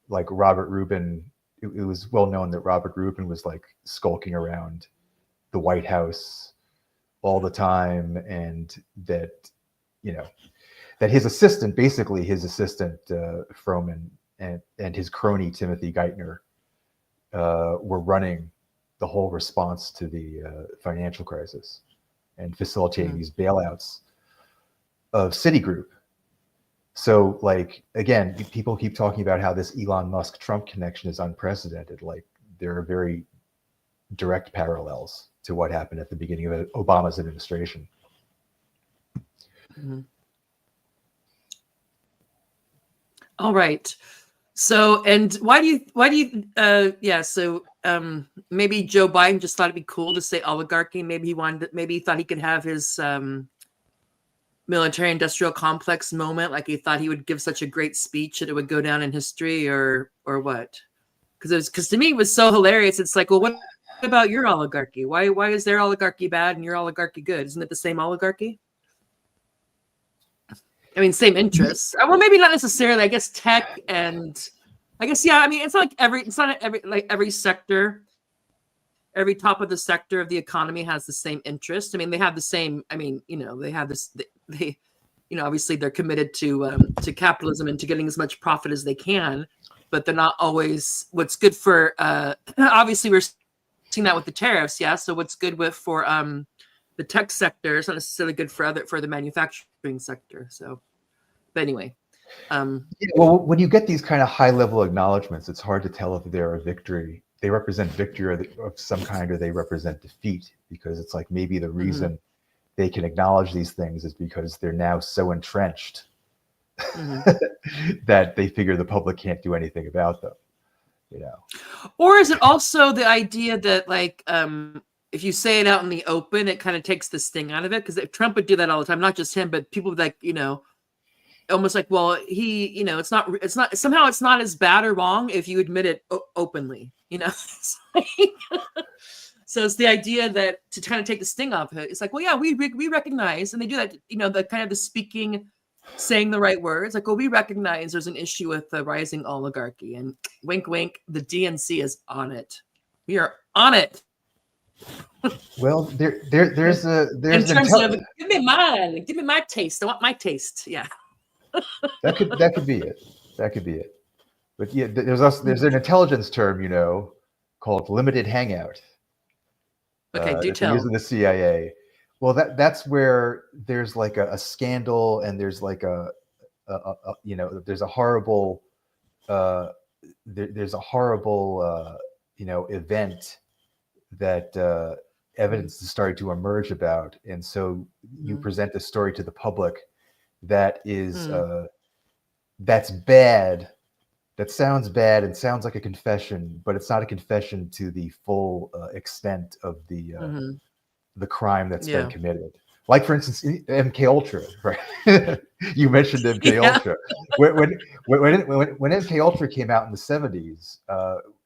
Like Robert Rubin, it was well known that Robert Rubin was like skulking around the White House all the time, and that that his assistant, Froman, and his crony Timothy Geithner were running the whole response to the financial crisis and facilitating these bailouts of Citigroup. So, again, people keep talking about how this Elon Musk Trump connection is unprecedented. Like, there are very direct parallels to what happened at the beginning of Obama's administration. All right. So, and why do you maybe Joe Biden just thought it'd be cool to say oligarchy. Maybe he thought he could have his military industrial complex moment. Like, he thought he would give such a great speech that it would go down in history, or what? Because to me it was so hilarious. It's like, well, what about your oligarchy? Why is their oligarchy bad and your oligarchy good? Isn't it the same oligarchy? I mean, same interests. Well, maybe not necessarily. I guess tech and I guess, yeah. I mean, it's not every sector, every top of the sector of the economy has the same interest. I mean, they have the same. I mean, they have this. They obviously they're committed to capitalism and to getting as much profit as they can, but they're not always what's good for. Obviously, we're seeing that with the tariffs. Yeah. So what's good for the tech sector is not necessarily good for the manufacturing sector. So, but anyway. Well, when you get these kind of high-level acknowledgments, it's hard to tell if they're a victory. They represent victory of some kind, or they represent defeat, because it's like maybe the reason they can acknowledge these things is because they're now so entrenched that they figure the public can't do anything about them. Or is it also the idea that, like, if you say it out in the open, it kind of takes the sting out of it? Because Trump would do that all the time, not just him, but people like, almost like, well, it's not somehow it's not as bad or wrong if you admit it openly, So it's the idea that to kind of take the sting off it. It's like, well, yeah, we recognize, and they do that. You know, the kind of the speaking, saying the right words. Like, well, we recognize there's an issue with the rising oligarchy, and wink, wink, the DNC is on it. We are on it. Well, there's In terms of give me my taste. I want my taste. Yeah. that could be it. That could be it. But yeah, there's an intelligence term, you know, called limited hangout. Okay, do tell. Using the CIA. Well, that's where there's like a scandal, and there's like a you know, there's a horrible there's a horrible you know, event that evidence is starting to emerge about, and so you present a story to the public that is that's bad. That sounds bad and sounds like a confession, but it's not a confession to the full extent of the crime that's been committed. Like, for instance, MK Ultra, right? You mentioned MK Ultra. When MK Ultra came out in the 70s,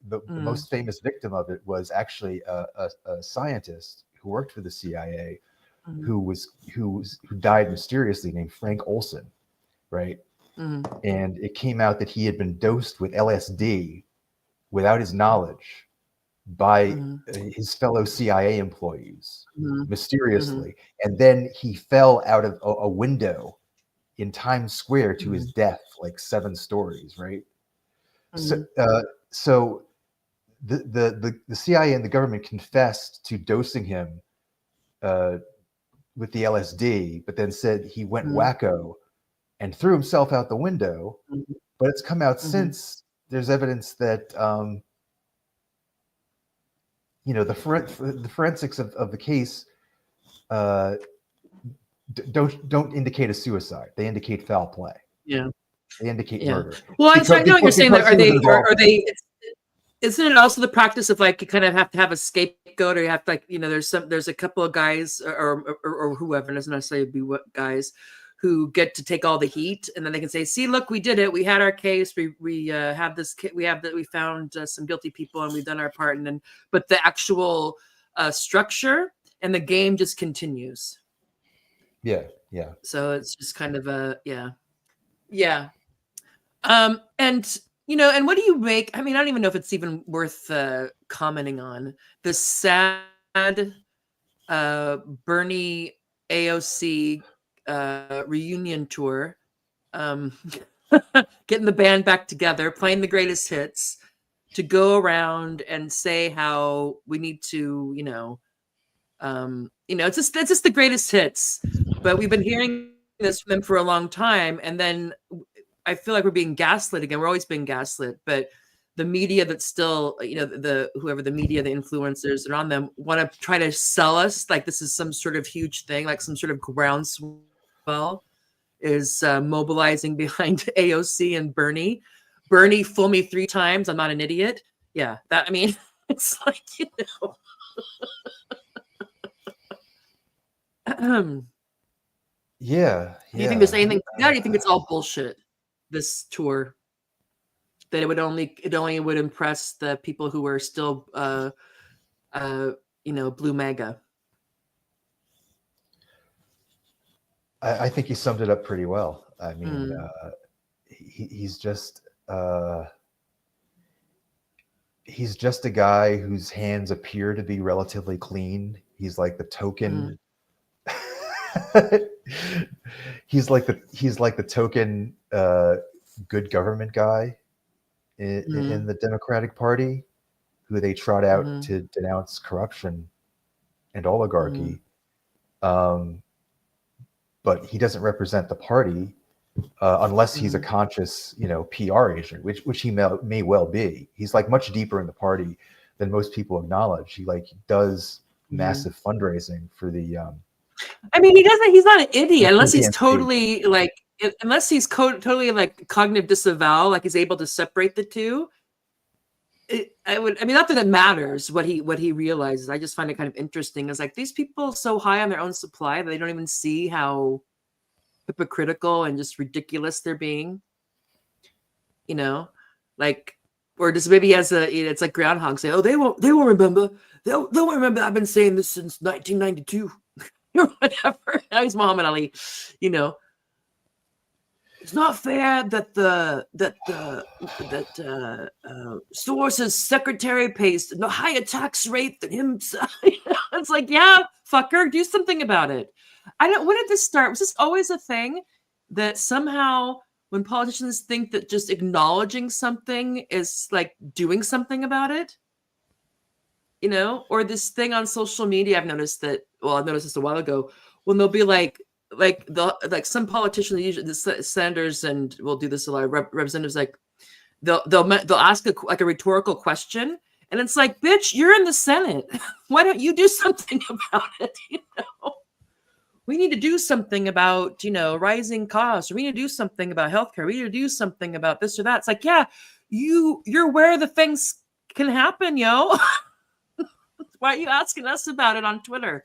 the most famous victim of it was actually a scientist who worked for the CIA, who died mysteriously, named Frank Olson, right? And it came out that he had been dosed with LSD without his knowledge by his fellow CIA employees mysteriously. And then he fell out of a window in Times Square to his death, like 7 stories, right? So the CIA and the government confessed to dosing him with the LSD, but then said he went wacko and threw himself out the window. But it's come out since there's evidence that you know, the forensics of the case don't indicate a suicide. They indicate foul play. Yeah, they indicate murder. Well, I know you're saying that. Are they? Isn't it also the practice of like you kind of have to have a scapegoat, or you have to, like, you know, there's a couple of guys or whoever, doesn't necessarily be what guys who get to take all the heat, and then they can say, "See, look, we did it. We had our case. We have this. We found some guilty people, and we've done our part." And then, but the actual structure and the game just continues. Yeah. So it's just kind of yeah. And you know, and what do you make? I mean, I don't even know if it's even worth commenting on the sad Bernie AOC reunion tour, getting the band back together, playing the greatest hits, to go around and say how we need to, you know, it's just the greatest hits. But we've been hearing this from them for a long time, and then I feel like we're being gaslit again. We're always being gaslit, but the media that's still, you know, the media, the influencers that are on them, want to try to sell us like this is some sort of huge thing, like some sort of groundswell is mobilizing behind AOC and Bernie. Bernie, fool me 3 times. I'm not an idiot. Yeah, that, I mean, it's like, you know. Yeah. Do you think there's anything? Or do you think it's all bullshit? This tour, that it only would impress the people who are still, you know, blue MAGA. I think you summed it up pretty well. I mean, he's just a guy whose hands appear to be relatively clean. He's like the token. he's like the token good government guy in the Democratic Party, who they trot out to denounce corruption and oligarchy. But he doesn't represent the party unless he's a conscious, you know, PR agent, which he may well be. He's like much deeper in the party than most people acknowledge. He like does massive fundraising for the. I mean, he's not an idiot unless he's totally like, totally like cognitive disavowal, like he's able to separate the two. I mean, not that it matters what he realizes. I just find it kind of interesting. Is like these people so high on their own supply that they don't even see how hypocritical and just ridiculous they're being. You know, like or just maybe he has it's like Groundhog say, oh, they won't remember. They won't remember. I've been saying this since 1992 or whatever. Now he's Muhammad Ali, It's not fair that Soros's secretary pays a higher tax rate than himself. It's like, yeah, fucker, do something about it. When did this start? Was this always a thing that somehow when politicians think that just acknowledging something is like doing something about it? Or this thing on social media, I've noticed this a while ago, when they'll be like some politicians, usually the senators, and we'll do this a lot, representatives, like they'll ask a rhetorical question, and it's like, bitch, you're in the Senate. Why don't you do something about it? We need to do something about rising costs, or we need to do something about healthcare. We need to do something about this or that. It's like, yeah, you're where the things can happen, yo. Why are you asking us about it on Twitter?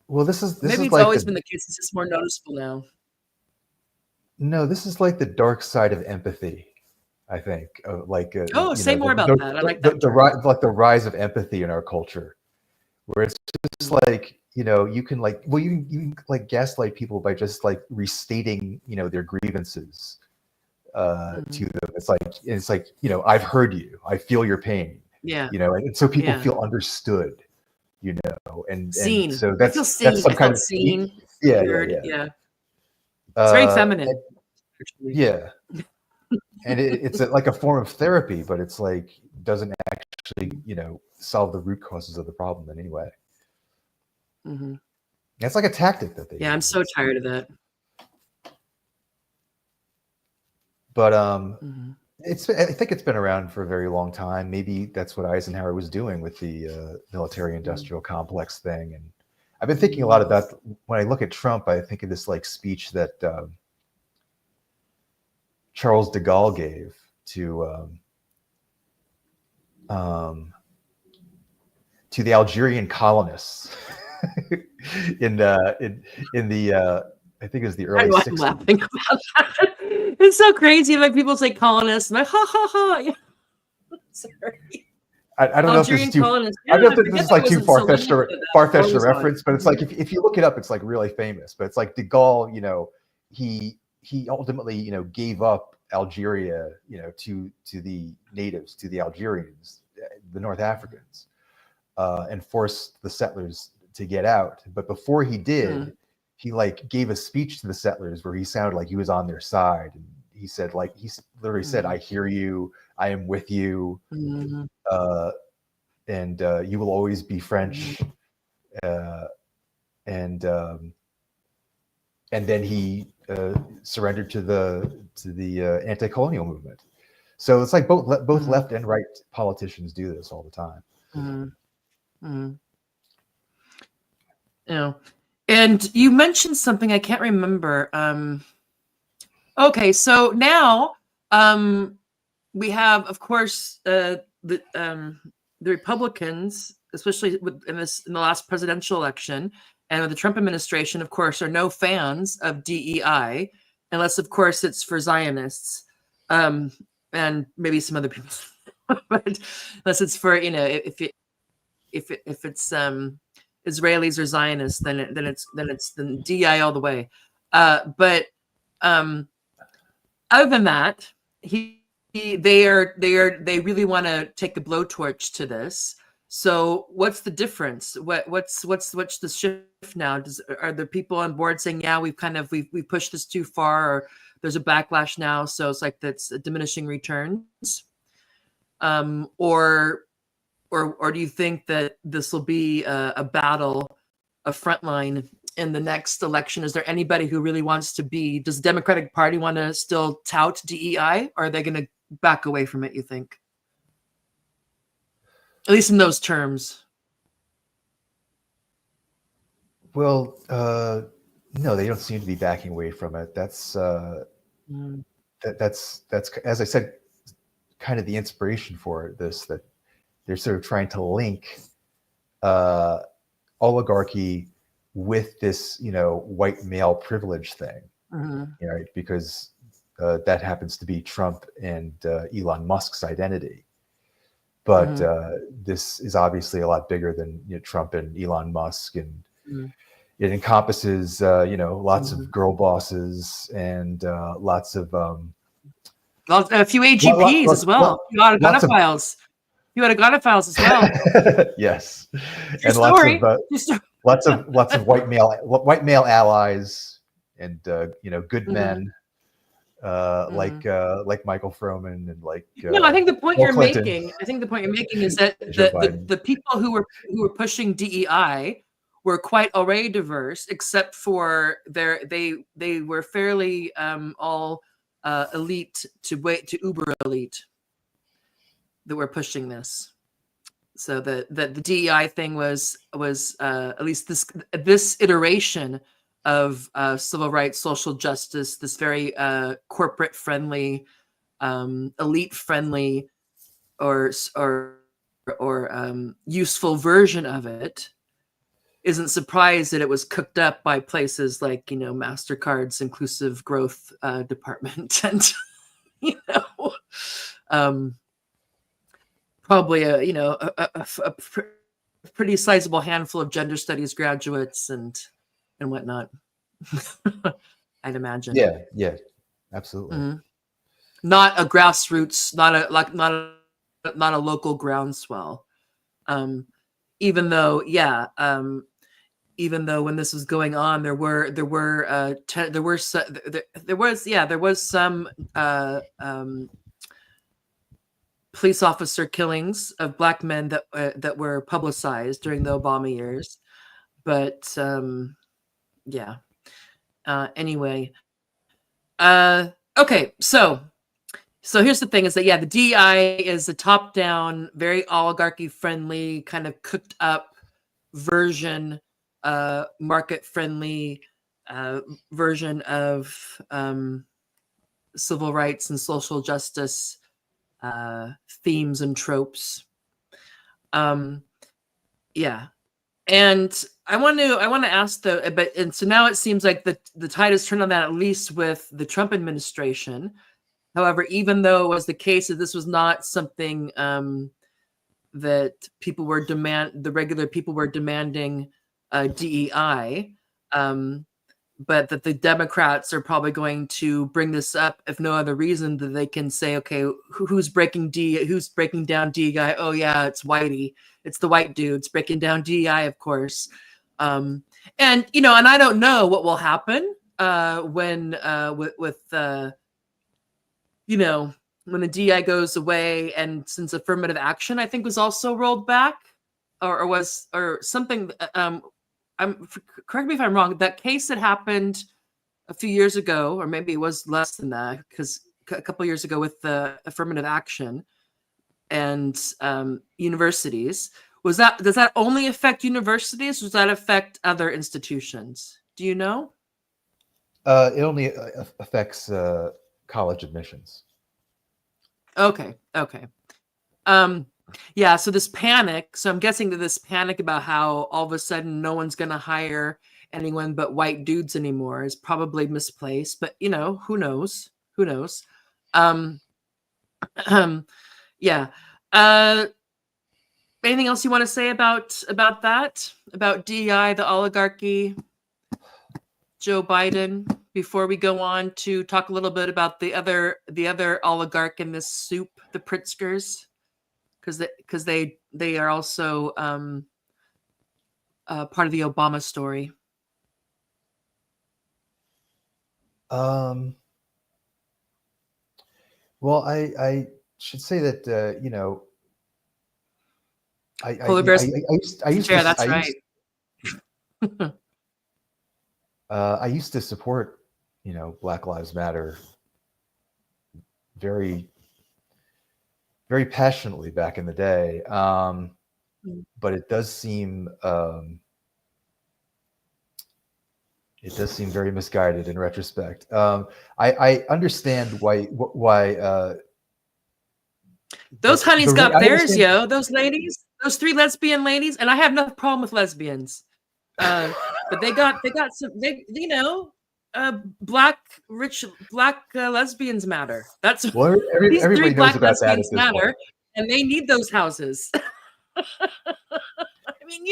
Well, this is maybe it's like always been the case. It's just more noticeable now. No, this is like the dark side of empathy, I think. Say more about that. I like that. The rise of empathy in our culture, where it's just like, you can you can gaslight people by just like restating, their grievances to them. It's like, I've heard you. I feel your pain. Yeah. And so people feel understood, and seen. So that's some kind of seen. Yeah. It's very feminine. Yeah. And it's like a form of therapy, but it's like doesn't actually, solve the root causes of the problem in any way. Mm-hmm. It's like a tactic that they use. I'm so tired of that. But I think it's been around for a very long time. Maybe that's what Eisenhower was doing with the military-industrial complex thing. And I've been thinking a lot about, when I look at Trump, I think of this like speech that Charles de Gaulle gave to the Algerian colonists in the I think it was the early 60s. I'm laughing about that. It's so crazy. Like people say colonists, and like ha ha ha. Sorry. I don't know if this is too. I don't know if this is like too far-fetched a reference, but it's like if you look it up, it's like really famous. But it's like de Gaulle, he ultimately gave up Algeria, to the natives, to the Algerians, the North Africans, and forced the settlers to get out. But before he did, he gave a speech to the settlers where he sounded like he was on their side, and he said he literally said, "I hear you, I am with you, and you will always be French," and then he surrendered to the anti-colonial movement. So it's like both left and right politicians do this all the time. And you mentioned something I can't remember. Okay, so now we have, of course, the Republicans, especially in the last presidential election, and with the Trump administration, of course, are no fans of DEI, unless, of course, it's for Zionists, and maybe some other people, but unless it's for if it's Israelis or Zionists, then it's DEI all the way. But other than that, they really want to take a blowtorch to this. So what's the difference? What's the shift now? Are the people on board saying, yeah, we've pushed this too far, or there's a backlash now, so it's like that's diminishing returns, or do you think that this will be a battle, a frontline in the next election? Is there anybody who really wants to be? Does the Democratic Party want to still tout DEI, or are they going to back away from it, you think? At least in those terms. Well, no, they don't seem to be backing away from it. That's as I said, kind of the inspiration for this, that they're sort of trying to link oligarchy with this, white male privilege thing, because that happens to be Trump and Elon Musk's identity. But this is obviously a lot bigger than Trump and Elon Musk, and it encompasses lots of girl bosses and lots of a few AGPs as well. A lot of pedophiles. You had a godophiles as well. Yes, True and story. lots of white male allies, and good men like Michael Froman and like no, I think the point you're Clinton. making. I think the point you're making is that the people who were pushing DEI were quite already diverse, except for they were fairly all elite to uber elite that were pushing this. So the DEI thing was at least this iteration of civil rights, social justice, this very corporate friendly, elite friendly, or useful version of it. Isn't surprised that it was cooked up by places like MasterCard's Inclusive Growth Department and probably a pretty sizable handful of gender studies graduates and whatnot. I'd imagine. Yeah, absolutely. Mm-hmm. Not a grassroots, not a local groundswell. Even though when this was going on, there was some police officer killings of Black men that were publicized during the Obama years, but anyway, okay, so here's the thing: is that the DEI is a top-down, very oligarchy-friendly, kind of cooked-up version, market-friendly version of civil rights and social justice themes and tropes. And I want to ask so now it seems like the tide has turned on that, at least with the Trump administration. However, even though it was the case that this was not something that the regular people were demanding DEI, but that the Democrats are probably going to bring this up, if no other reason, that they can say, okay, who's breaking down DEI? Oh yeah, it's Whitey. It's the white dudes breaking down DEI, of course. And I don't know what will happen when when the DEI goes away, and since affirmative action, I think, was also rolled back, or something. Correct me if I'm wrong. That case that happened a few years ago, or maybe it was less than that, because a couple of years ago with the affirmative action and universities, does that only affect universities, or does that affect other institutions? Do you know? It only affects college admissions. Okay. So this panic. So I'm guessing that this panic about how all of a sudden no one's going to hire anyone but white dudes anymore is probably misplaced. But who knows? Anything else you want to say about that? About DEI, the oligarchy, Joe Biden, before we go on to talk a little bit about the other oligarch in this soup, the Pritzkers, because they are also part of the Obama story. Well, I should say that I used to support Black Lives Matter very, very passionately back in the day, but it does seem very misguided in retrospect. I understand why those honeys got theirs, yo. Those ladies, those 3 lesbian ladies, and I have no problem with lesbians, but they got some. rich black lesbians matter. That's Well, these everybody three knows black about that at lesbians this matter, point. and they need those houses. I mean,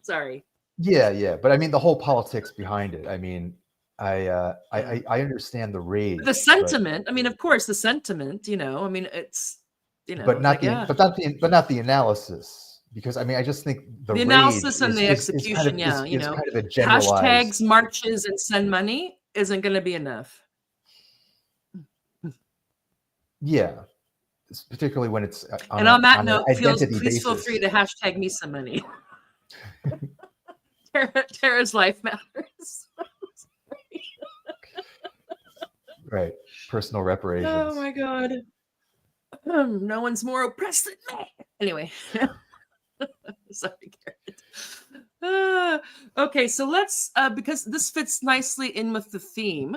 sorry. Yeah, but I mean the whole politics behind it. I mean, I understand the rage, The sentiment. I mean, of course, the sentiment. I mean, it's but it's like, yeah. but not the analysis, because I mean I just think the The rage analysis and the is kind of execution, yeah, is kind of a generalized. hashtags, marches, and send money isn't going to be enough. Yeah, particularly when it's And on that an note, identity please feel basis. free to hashtag me some money. Tara's life matters. Right, personal reparations. Oh my God. No one's more oppressed than me. Anyway. Sorry, Garrett. Okay, so let's, because this fits nicely in with the theme,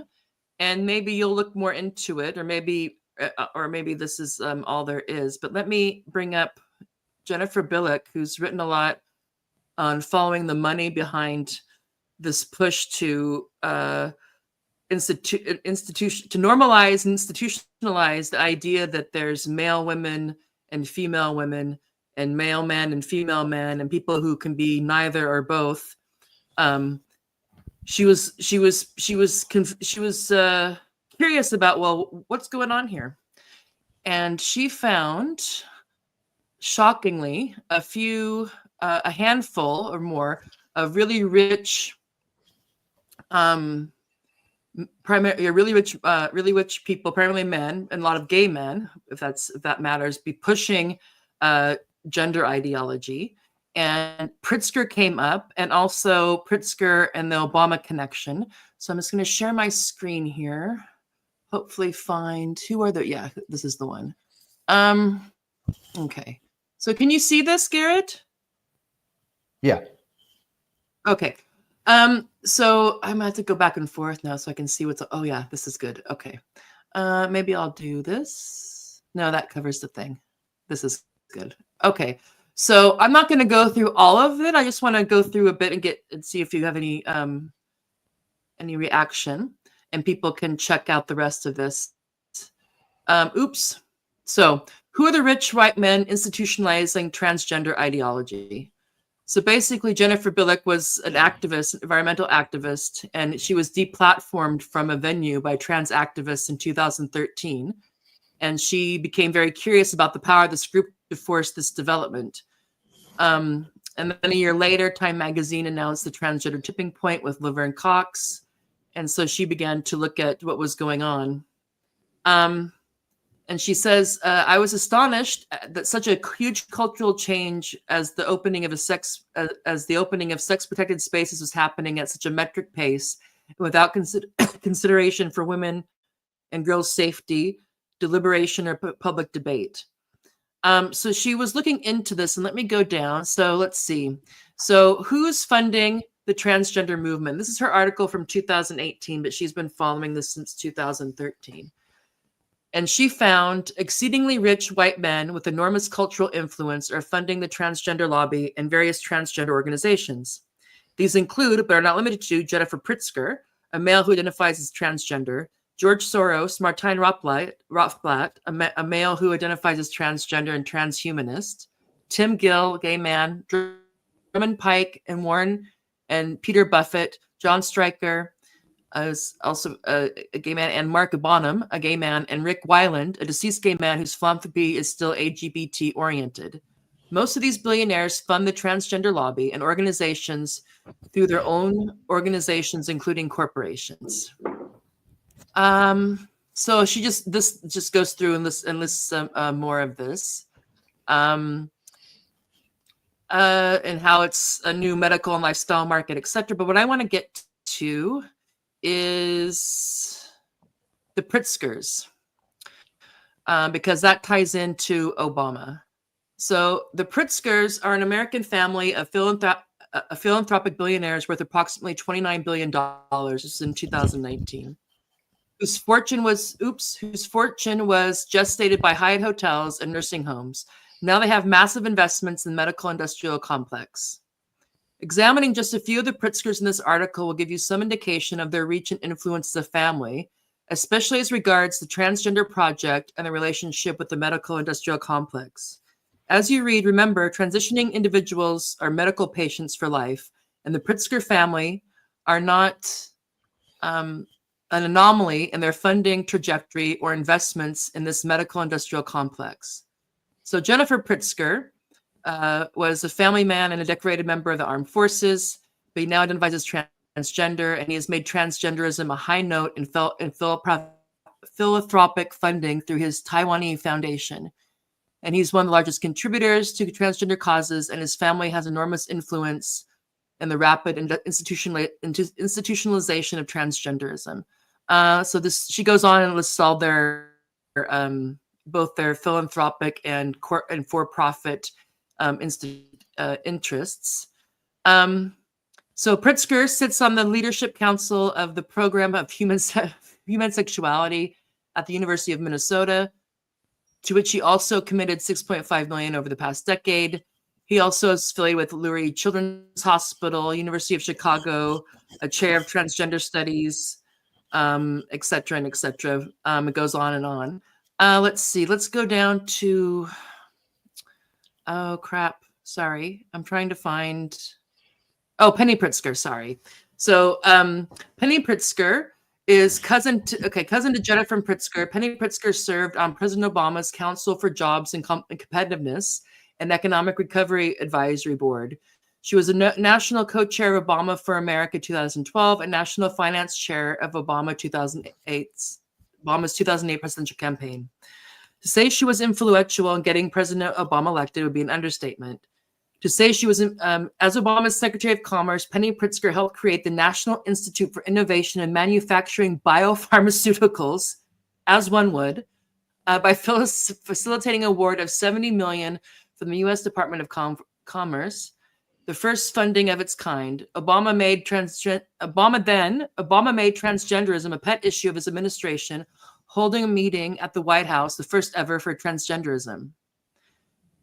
and maybe you'll look more into it, or maybe this is all there is. But let me bring up Jennifer Billick, who's written a lot on following the money behind this push to normalize and institutionalize the idea that there's male women and female women and male men and female men and people who can be neither or both. She was curious about, well, what's going on here, and she found, shockingly, a handful or more of really rich, primarily really rich people, primarily men, and a lot of gay men, if that matters, be pushing gender ideology. And Pritzker came up, and also Pritzker and the Obama connection. So I'm just going to share my screen here. Hopefully find yeah, this is the one. Okay. So can you see this, Garrett? Yeah. Okay. So I'm gonna have to go back and forth now so I can see oh yeah, this is good. Okay. Maybe I'll do this. No, that covers the thing. This is good. Okay. So I'm not going to go through all of it. I just want to go through a bit and see if you have any reaction, and people can check out the rest of this. Oops. So who are the rich white men institutionalizing transgender ideology? So basically, Jennifer Billick was an activist, environmental activist, and she was deplatformed from a venue by trans activists in 2013. And she became very curious about the power of this group to force this development. And then a year later, Time magazine announced the transgender tipping point with Laverne Cox. And so she began to look at what was going on. And she says, I was astonished that such a huge cultural change as the opening of sex protected spaces was happening at such a metric pace, without consideration for women and girls' safety, deliberation, or public debate. So she was looking into this, and let me go down. So let's see. So who's funding the transgender movement? This is her article from 2018, but she's been following this since 2013. And she found exceedingly rich white men with enormous cultural influence are funding the transgender lobby and various transgender organizations. These include, but are not limited to, Jennifer Pritzker, a male who identifies as transgender, George Soros, Martijn Rothblatt, a male who identifies as transgender and transhumanist, Tim Gill, gay man, Drummond Pike and Warren and Peter Buffett, John Stryker, is also a gay man, and Mark Bonham, a gay man, and Rick Weiland, a deceased gay man whose philanthropy is still LGBT oriented. Most of these billionaires fund the transgender lobby and organizations through their own organizations, including corporations. So this just goes through and lists more of this, and how it's a new medical and lifestyle market, etc. But what I want to get to is the Pritzkers, because that ties into Obama. So the Pritzkers are an American family of philanthropic billionaires worth approximately $29 billion. This is in 2019. Whose fortune was gestated by Hyatt hotels and nursing homes. Now they have massive investments in the medical industrial complex. Examining just a few of the Pritzkers in this article will give you some indication of their reach and influence as a family, especially as regards the transgender project and the relationship with the medical industrial complex. As you read, remember, transitioning individuals are medical patients for life, and the Pritzker family are not an anomaly in their funding trajectory or investments in this medical industrial complex. So Jennifer Pritzker was a family man and a decorated member of the armed forces, but he now identifies as transgender, and he has made transgenderism a high note in philanthropic funding through his Taiwanese foundation. And he's one of the largest contributors to transgender causes, and his family has enormous influence in the rapid institutionalization of transgenderism. So she goes on and lists all their both their philanthropic and for-profit interests. So Pritzker sits on the leadership council of the program of human sexuality at the University of Minnesota, to which he also committed $6.5 million over the past decade. He also is affiliated with Lurie Children's Hospital, University of Chicago, a chair of transgender studies, et cetera, and et cetera. It goes on and on. Let's see. Let's go down to, oh, crap. Sorry. I'm trying to find, oh, Penny Pritzker, sorry. So Penny Pritzker is cousin to Jennifer Pritzker. Penny Pritzker served on President Obama's Council for Jobs and Competitiveness and Economic Recovery Advisory Board. She was a national co-chair of Obama for America 2012 and national finance chair of Obama's 2008 presidential campaign. To say she was influential in getting President Obama elected would be an understatement. To say she was, as Obama's Secretary of Commerce, Penny Pritzker helped create the National Institute for Innovation and Manufacturing Biopharmaceuticals, as one would, by facilitating an award of $70 million from the U.S. Department of Commerce, the first funding of its kind. Obama made transgenderism a pet issue of his administration, holding a meeting at the White House, the first ever for transgenderism.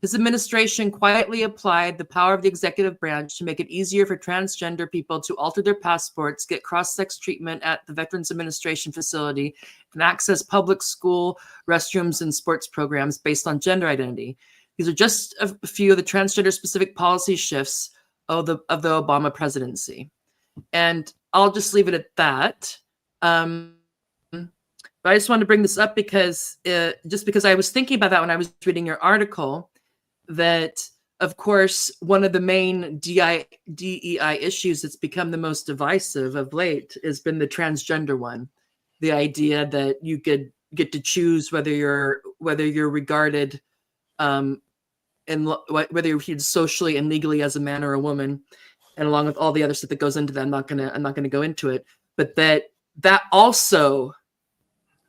His administration quietly applied the power of the executive branch to make it easier for transgender people to alter their passports, get cross-sex treatment at the Veterans Administration facility, and access public school restrooms and sports programs based on gender identity. These are just a few of the transgender-specific policy shifts of the Obama presidency. And I'll just leave it at that. But I just wanted to bring this up because I was thinking about that when I was reading your article, that, of course, one of the main DEI issues that's become the most divisive of late has been the transgender one. The idea that you could get to choose whether you're regarded and whether you're viewed socially and legally as a man or a woman, and along with all the other stuff that goes into that. I'm not gonna go into it, but that also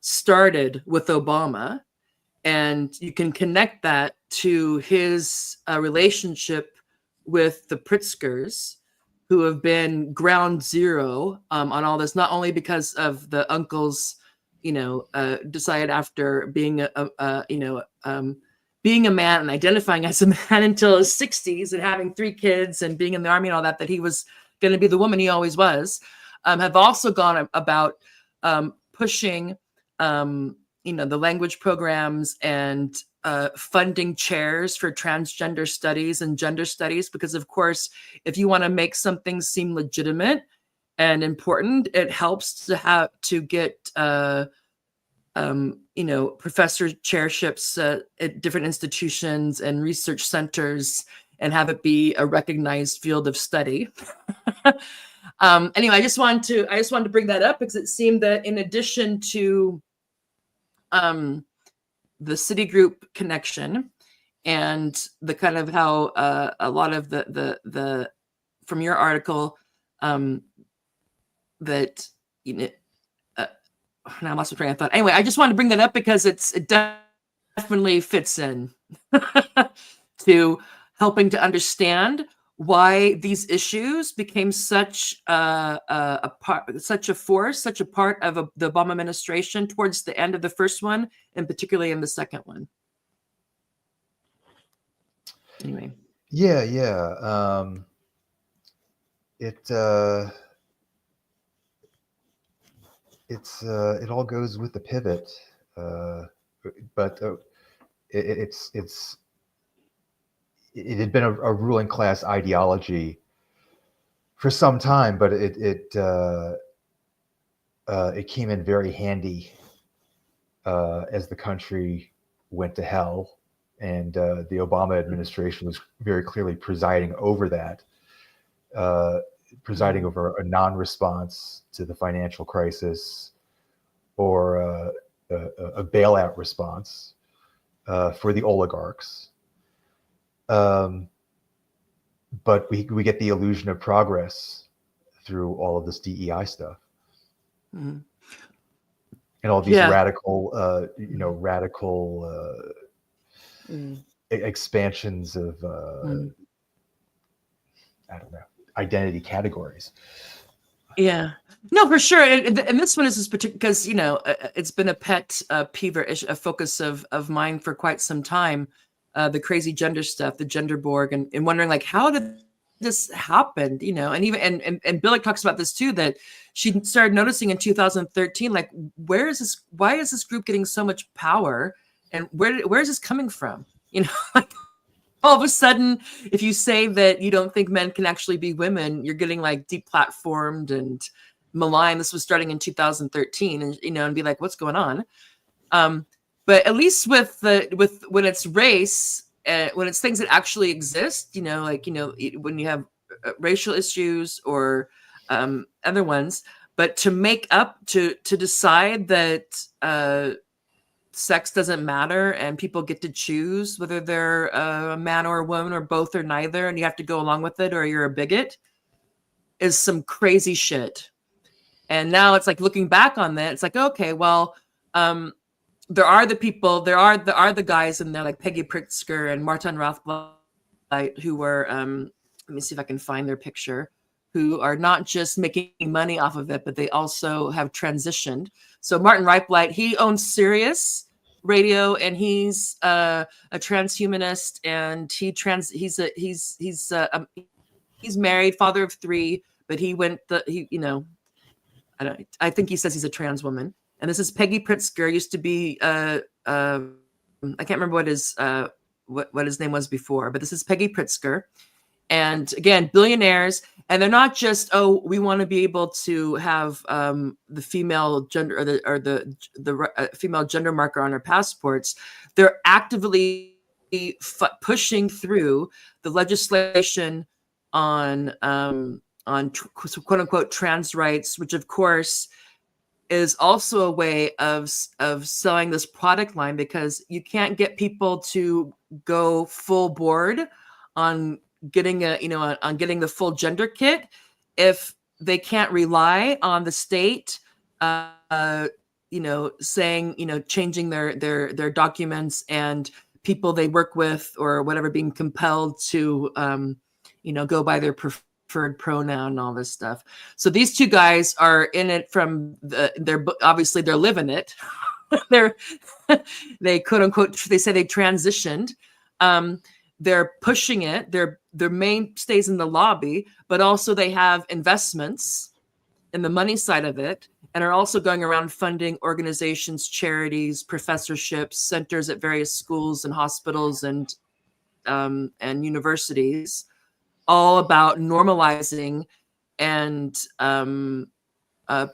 started with Obama. And you can connect that to his relationship with the Pritzkers, who have been ground zero on all this, not only because of the uncles, decided after being being a man and identifying as a man until his 60s and having 3 kids and being in the army and all that he was going to be the woman he always was, have also gone about pushing the language programs and funding chairs for transgender studies and gender studies, because of course, if you want to make something seem legitimate and important, it helps to get professor chairships at different institutions and research centers and have it be a recognized field of study. Anyway, I just wanted to bring that up because it seemed that in addition to the Citigroup connection and the kind of how a lot of the from your article that now I lost my train of thought. Anyway, I just wanted to bring that up because it definitely fits in to helping to understand why these issues became such a part of the Obama administration towards the end of the first one, and particularly in the second one. Anyway. Yeah. it it all goes with the pivot, but it had been a ruling class ideology for some time, but it came in very handy as the country went to hell, and the Obama administration was very clearly presiding over that, presiding over a non-response to the financial crisis or a bailout response for the oligarchs. But we get the illusion of progress through all of this DEI stuff. Mm-hmm. And all these Yeah. radical expansions of I don't know, identity categories. Yeah, no, for sure. And this one is this particular because it's been a pet peeve or a focus of mine for quite some time. The crazy gender stuff, the gender Borg, and wondering like how did this happen? And even and Billick talks about this too, that she started noticing in 2013, like why is this group getting so much power, and where is this coming from? Like all of a sudden, if you say that you don't think men can actually be women, you're getting like deplatformed and maligned. This was starting in 2013, and be like, what's going on? But at least with when it's race, when it's things that actually exist, when you have racial issues or other ones, but to make up to decide that sex doesn't matter and people get to choose whether they're a man or a woman or both or neither, and you have to go along with it or you're a bigot, is some crazy shit. And now it's like looking back on that, it's like, okay, well, there are the guys in there like Peggy Pritzker and Martin Rothblatt who were let me see if I can find their picture, who are not just making money off of it, but they also have transitioned. So Martin Rothblatt, he owns Sirius Radio, and he's a transhumanist, and he's married, father of 3, but I think he says he's a trans woman. And this is Peggy Pritzker, used to be I can't remember what his name was before, but this is Peggy Pritzker. And again, billionaires, and they're not just, we want to be able to have the female gender or the female gender marker on our passports. They're actively pushing through the legislation on quote unquote trans rights, which of course is also a way of selling this product line, because you can't get people to go full board on getting getting the full gender kit if they can't rely on the state saying, changing their documents, and people they work with or whatever being compelled to go by their preferred pronoun and all this stuff. So these two guys are in it from they're living it. They quote unquote, they say they transitioned. They're pushing it. Their mainstays in the lobby, but also they have investments in the money side of it, and are also going around funding organizations, charities, professorships, centers at various schools and hospitals and universities, all about normalizing and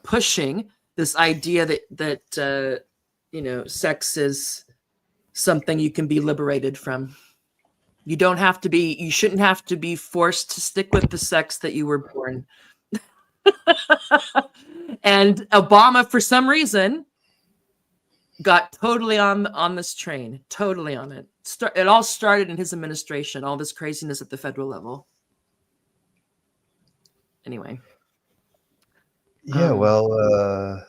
pushing this idea that sex is something you can be liberated from. You shouldn't have to be forced to stick with the sex that you were born. And Obama, for some reason, got totally on this train, totally on it. It all started in his administration, all this craziness at the federal level. Anyway. Yeah, so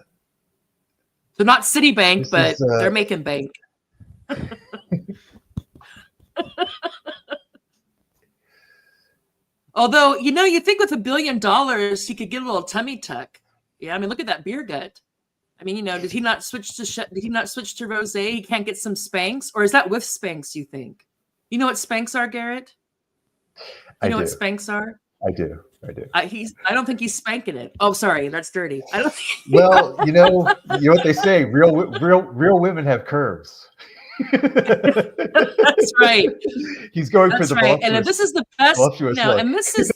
not Citibank, but they're making bank. Although, you think with $1 billion, you could get a little tummy tuck. Yeah, I mean, look at that beer gut. I mean, did he not switch to rosé? He can't get some Spanx, or is that with Spanx? You think? You know what Spanx are, Garrett? You know what Spanx are? I do. I do. I don't think he's spanking it. Oh, sorry, that's dirty. I don't. Well, you know what they say. Real women have curves. That's right. He's going That's for the right. And this is the best, voluptuous look. and this is,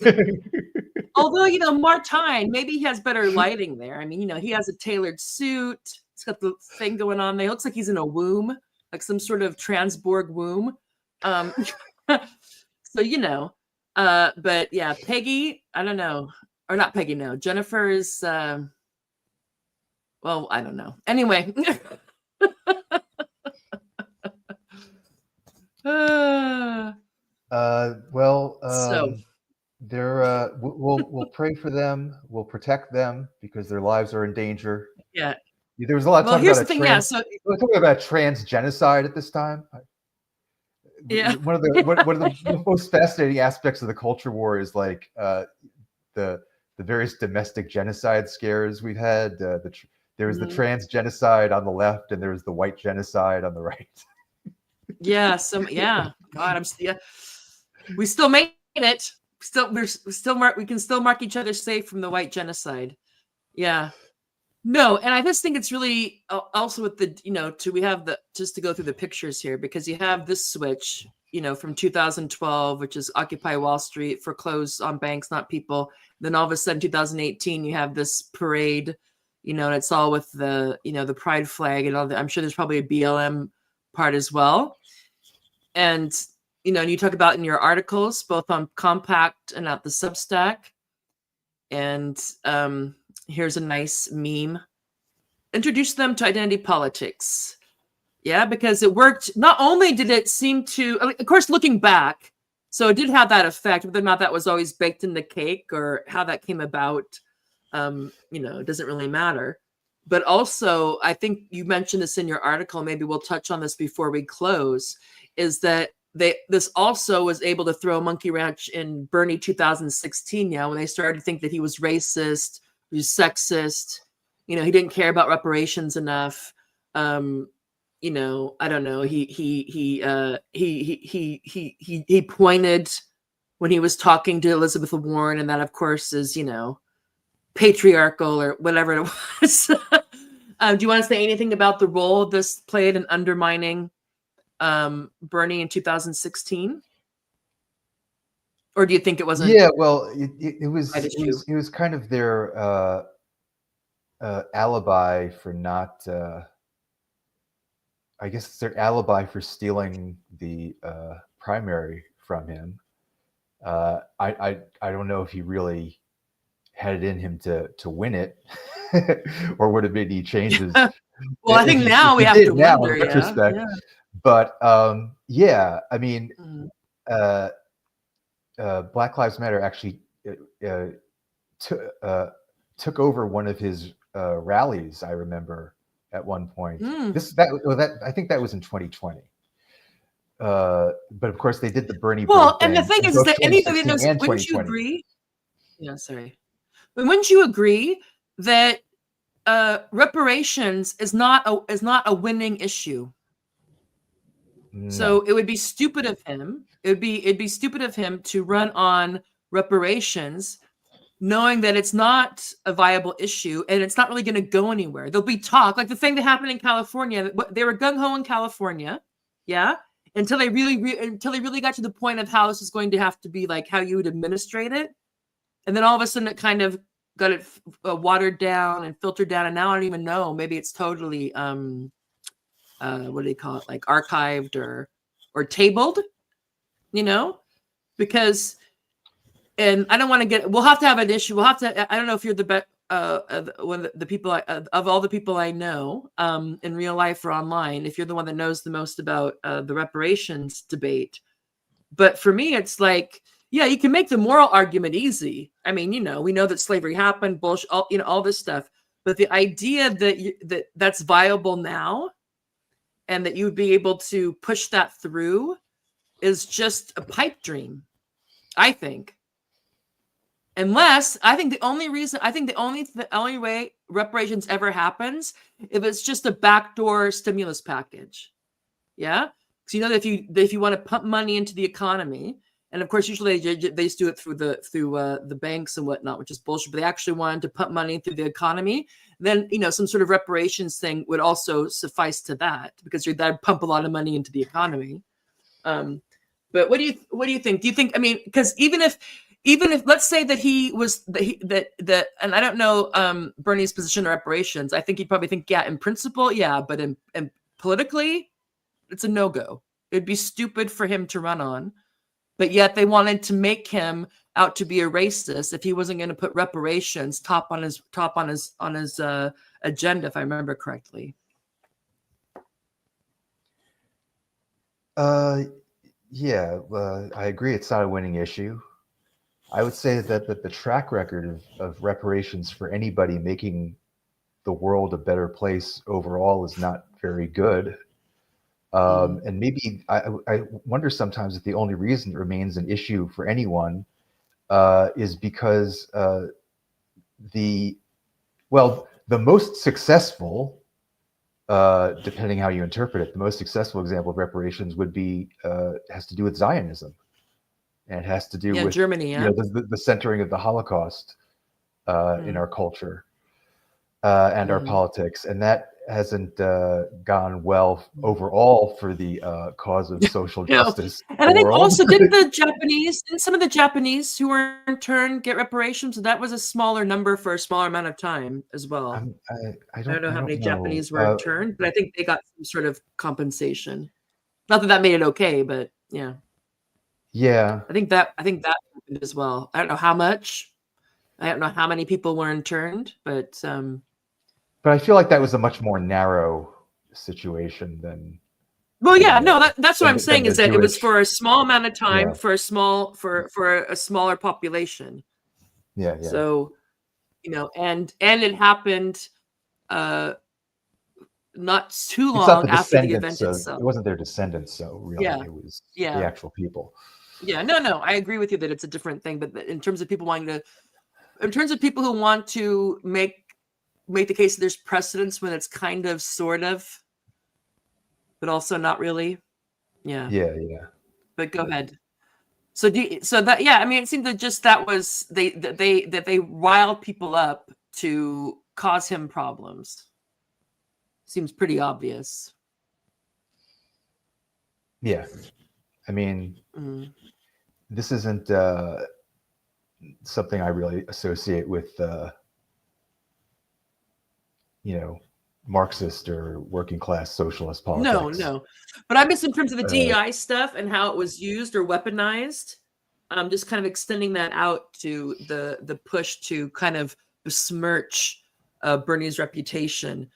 although, Martine, maybe he has better lighting there. I mean, he has a tailored suit. He's got the thing going on there. It looks like he's in a womb, like some sort of transborg womb. So, but yeah, Peggy, I don't know. Or not Peggy, no. Jennifer is, well, I don't know. Anyway. We'll pray for them. We'll protect them because their lives are in danger. Yeah. There was a lot of talk here's about the thing. we're talking about trans genocide at this time. Yeah. One of the most fascinating aspects of the culture war is like the various domestic genocide scares we've had. There was the trans genocide on the left, and there was the white genocide on the right. Yeah. God, we still made it. We can still mark each other safe from the white genocide. Yeah. No, and I just think it's really also with the, just to go through the pictures here, because you have this switch, from 2012, which is Occupy Wall Street, foreclose on banks, not people. Then all of a sudden, 2018, you have this parade, and it's all with the, the pride flag and all that. I'm sure there's probably a BLM part as well. And, and you talk about in your articles, both on Compact and at the Substack. And here's a nice meme. Introduce them to identity politics. Yeah, because it worked. Not only did it seem to, of course, looking back, so it did have that effect, whether or not that was always baked in the cake or how that came about, it doesn't really matter. But also, I think you mentioned this in your article, maybe we'll touch on this before we close, is that this also was able to throw a monkey wrench in Bernie 2016, when they started to think that he was racist, he was sexist, he didn't care about reparations enough. I don't know. He pointed when he was talking to Elizabeth Warren, and that, of course, is patriarchal or whatever it was. Do you want to say anything about the role this played in undermining Bernie in 2016? Or do you think it wasn't? Yeah, well, it was kind of their alibi for not. I guess it's their alibi for stealing the primary from him. I don't know if he really had it in him to win it, or would have made any changes. Well, I think now we have to wonder. In retrospect. Yeah. But I mean, Black Lives Matter actually took over one of his rallies. I remember at one point. I think that was in 2020. But of course, they did the Bernie. Well, and the thing is that anybody knows. Wouldn't you agree? Yeah, sorry. But wouldn't you agree that reparations is not a winning issue? No. So it would be stupid of him. It'd be stupid of him to run on reparations, knowing that it's not a viable issue and it's not really going to go anywhere. There'll be talk, like the thing that happened in California. They were gung ho in California, until they really got to the point of how this is going to have to be, like how you would administrate it, and then all of a sudden it kind of got it watered down and filtered down, and now I don't even know. Maybe it's totally what do they call it, like archived or tabled, because. And I don't want to get. We'll have to have an issue. We'll have to. I don't know if you're the best. One of the people of all the people I know in real life or online, if you're the one that knows the most about the reparations debate. But for me, it's like, you can make the moral argument easy. I mean, we know that slavery happened, bullshit, all this stuff. But the idea that that's viable now, and that you would be able to push that through, is just a pipe dream, I think. Unless the only way reparations ever happens if it's just a backdoor stimulus package, because that if you want to pump money into the economy And of course, usually they just do it through the banks and whatnot, which is bullshit. But they actually wanted to pump money through the economy. Then, some sort of reparations thing would also suffice to that, because that'd pump a lot of money into the economy. But what do you think? Do you think, because even if let's say that he was that and I don't know Bernie's position on reparations, I think he'd probably think, yeah, in principle, yeah, but in politically, it's a no-go. It'd be stupid for him to run on. But yet they wanted to make him out to be a racist if he wasn't going to put reparations top on his agenda, if I remember correctly. Yeah, I agree. It's not a winning issue. I would say that the track record of reparations for anybody making the world a better place overall is not very good. And maybe I wonder sometimes if the only reason it remains an issue for anyone is because the most successful, depending how you interpret it, the most successful example of reparations would be has to do with Zionism, and it has to do with Germany, the centering of the Holocaust in our culture and our politics, and that hasn't gone well overall for the cause of social justice. And I think also didn't some of the Japanese who were interned get reparations? So that was a smaller number for a smaller amount of time as well. I don't know how many Japanese were interned, but I think they got some sort of compensation. Not that made it okay, but yeah. Yeah. I think that happened as well. I don't know how much. I don't know how many people were interned, but I feel like that was a much more narrow situation than. Well, yeah, no, that's what I'm saying is that it was for a small amount of time, for a smaller population. Yeah. So, and it happened not too long after the event itself. It wasn't their descendants, so really, it was the actual people. Yeah, no, I agree with you that it's a different thing, but in terms of people who want to make the case that there's precedence when it's kind of, sort of, but also not really. Yeah. But go ahead. So it seemed that just that was they riled people up to cause him problems. Seems pretty obvious. Yeah. This isn't something I really associate with Marxist or working class socialist politics. No. But I guess in terms of the DEI stuff and how it was used or weaponized, just kind of extending that out to the push to kind of besmirch Bernie's reputation,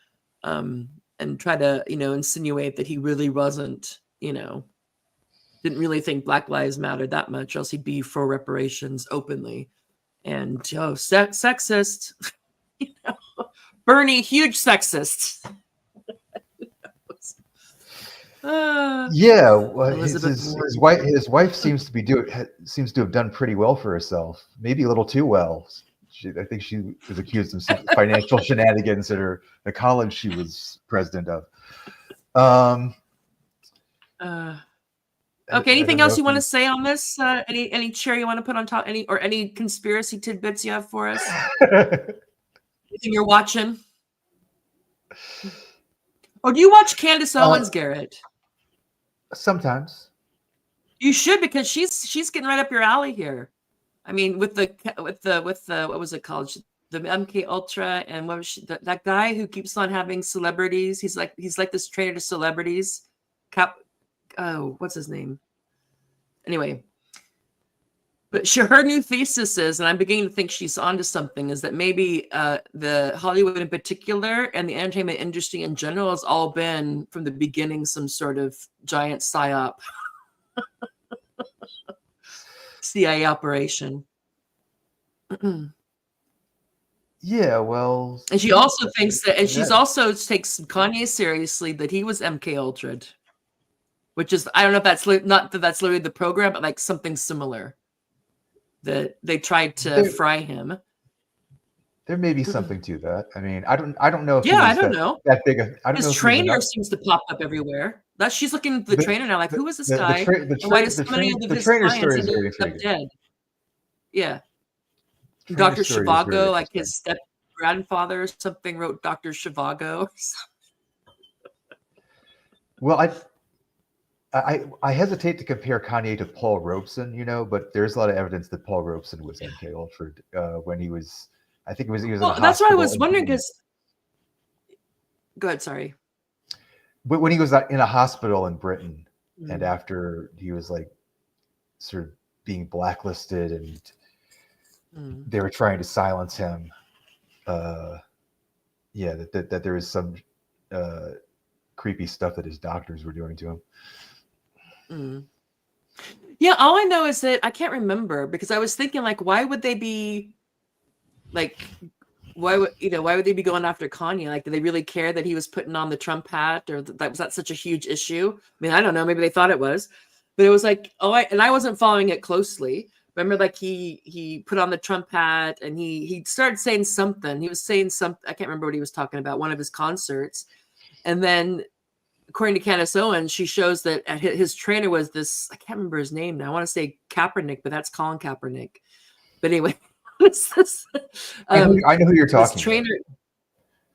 and try to, insinuate that he really wasn't, didn't really think Black Lives Matter that much, else he'd be for reparations openly. And sexist, Bernie, huge sexist. His wife seems to have done pretty well for herself, maybe a little too well. I think she was accused of some financial shenanigans at the college she was president of. Okay. Anything else you want to say on this? Any cherry you want to put on top? Any conspiracy tidbits you have for us? Anything you're watching? Or do you watch Candace Owens, Garrett? Sometimes. You should, because she's getting right up your alley here. With the what was it called? The MK Ultra, and what was that guy who keeps on having celebrities? He's like this trainer to celebrities. What's his name? Anyway, but her new thesis is, and I'm beginning to think she's onto something, is that maybe the Hollywood in particular and the entertainment industry in general has all been from the beginning some sort of giant psyop. CIA operation. Yeah, well. And she also thinks that, and she's also takes Kanye seriously, that he was MK Ultra'd, which is, I don't know if that's not that that's literally the program, but like something similar, that they tried to fry him. There may be something to that. I don't know if I don't know. that big. I don't His know. trainer seems to pop up everywhere. That's she's looking at the trainer now, like, who is this the guy? And why does so many of his trainer clients story is end very up intriguing. dead? Yeah. Trainer Dr. story is very Zhivago, like interesting. his step grandfather or something wrote Dr. Zhivago. Well, I hesitate to compare Kanye to Paul Robeson, you know, but there's a lot of evidence that Paul Robeson was MK Ultra when he was, I think he was in a Well, that's what I hospital. was wondering because. Go ahead, sorry. But when he was in a hospital in Britain, and after he was like sort of being blacklisted and they were trying to silence him, that there was some creepy stuff that his doctors were doing to him. Yeah, all I know is that I can't remember because I was thinking like, why would they be like, why would they be going after Kanye? Like, do they really care that he was putting on the Trump hat, or that was that such a huge issue? I mean, I don't know. Maybe they thought it was, but it was like, I wasn't following it closely. Remember, like he put on the Trump hat and he started saying something. He was saying something. I can't remember what he was talking about. One of his concerts, and then according to Candace Owens, she shows that his trainer was this. I can't remember his name now. I want to say Kaepernick, but that's Colin Kaepernick. But anyway. I know who you're talking about.